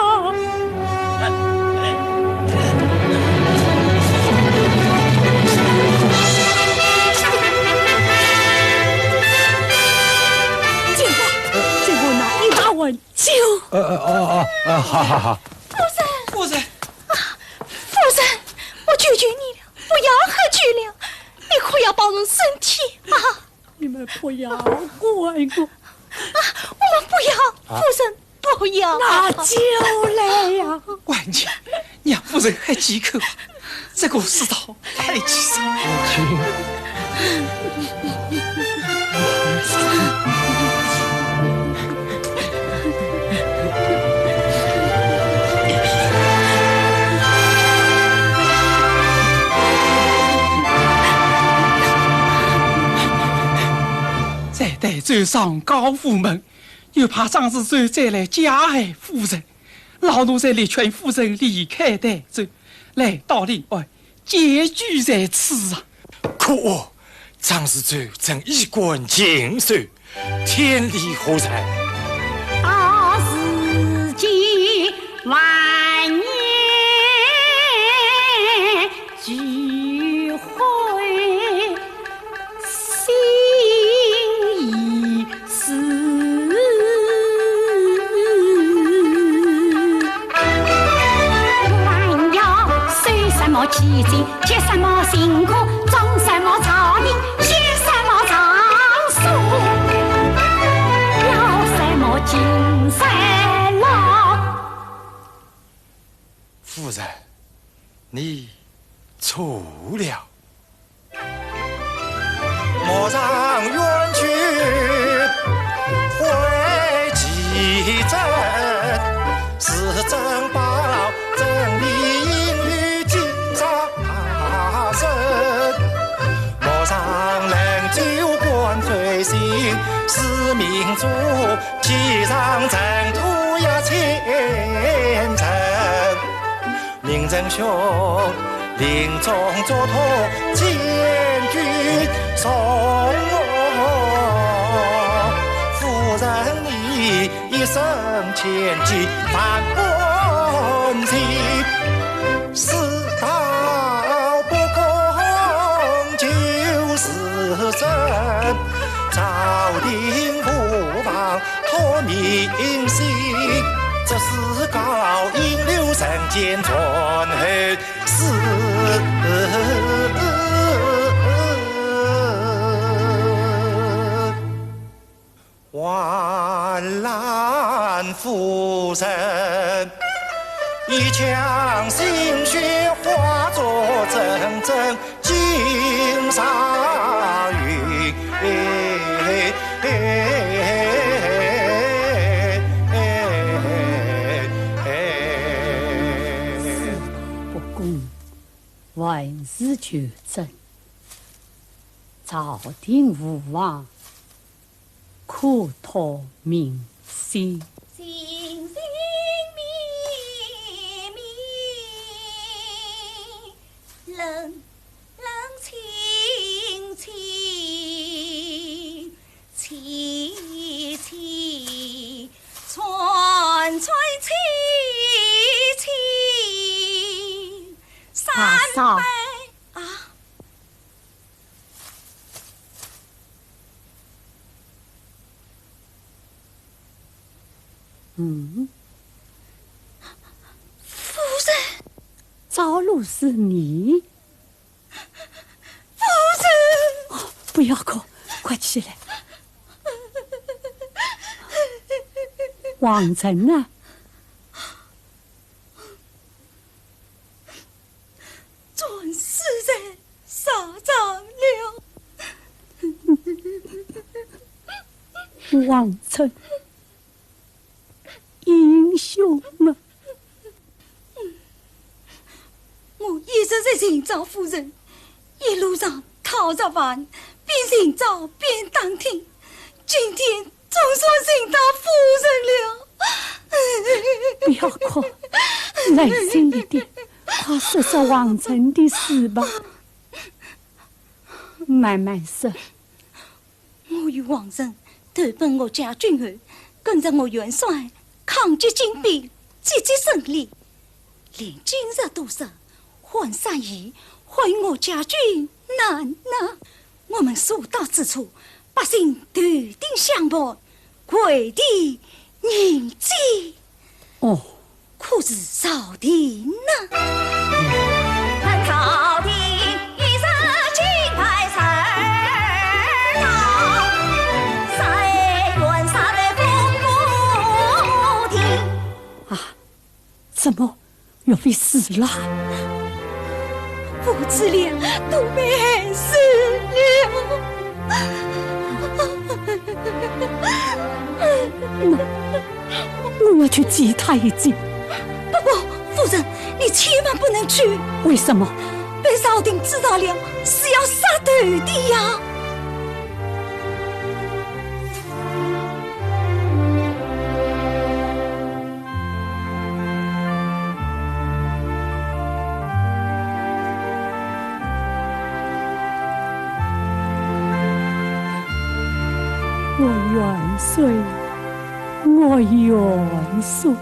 结果拿一把碗酒。好。夫人，夫人，我求求你了，不要喝酒了，你可要保重身体啊！你们不要怪我啊！我们不要，夫人不要。拿酒来呀！官家，让夫人喝几口，这个世道太凄惨。再得罪上高府门，又怕张日洲再来加害夫人，老奴才力劝夫人离开代州，来到另外结局在此啊！可恶，张日洲正衣冠尽收，天理何在？到世间万年聚会，心已死。还要受什么奇迹，结什么辛苦，种什么草民，写什么长书，要什么金山牢。夫人，你错了。莫让冤屈万罪行，使民族继上尘土呀前程。明仁兄临终嘱托千军送我，夫人你一生千计反本心，世道不公就是真，朝廷不忘托民心，这是高引流人间传后事。万兰夫人一腔心血化作阵阵金沙云，不公，万事求真，朝廷无望，苦托民心。心心密密，冷冷清清，凄凄串串凄凄，三嫂杯啊！夫人，赵露是你？夫人，不要哭，快起来。王成呢？准是人杀长了。王成，英雄啊！我一直在寻找夫人，一路上讨着饭，边寻找边打听，今天总算寻到夫人了。不要哭，耐心一点，快说说王成的事吧。慢慢说。我与王成投奔我家军后，跟着我元帅抗击金兵，节节胜利，连今日都说换善意，换我家军难呐！我们所到之处，百姓头顶相伴，跪地宁祭。哦，可是朝廷呢？朝廷一生金牌神道，三元杀得风不停。啊，怎么又被死了？父子俩都被害死了。我要去祭他一祭。不过，夫人，你千万不能去。为什么？被朝廷知道了，是要杀头的呀。我元帅，我元帅，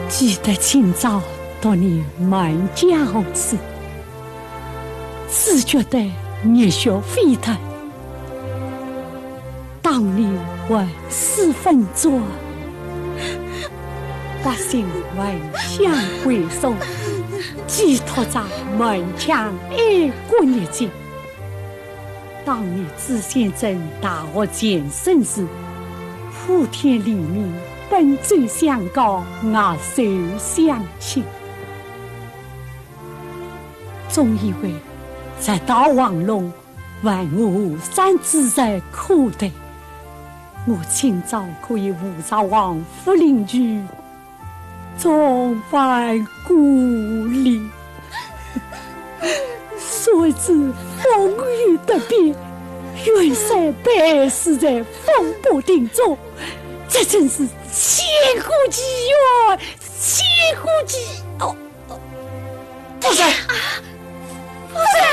记得清早到你满教时，只觉得热血沸腾。当你为4分作，百姓闻响归首，寄托在满腔爱国热情。当你知县镇大获全胜时，普天黎民奔走相告，握手相亲。总以为在大王龙万物山之在苦的，我今早可以无朝王府邻居，重返故里。谁知风雨的变，元帅被死在风波鼎中，这真是千古奇冤，千古奇哦！夫人，夫人。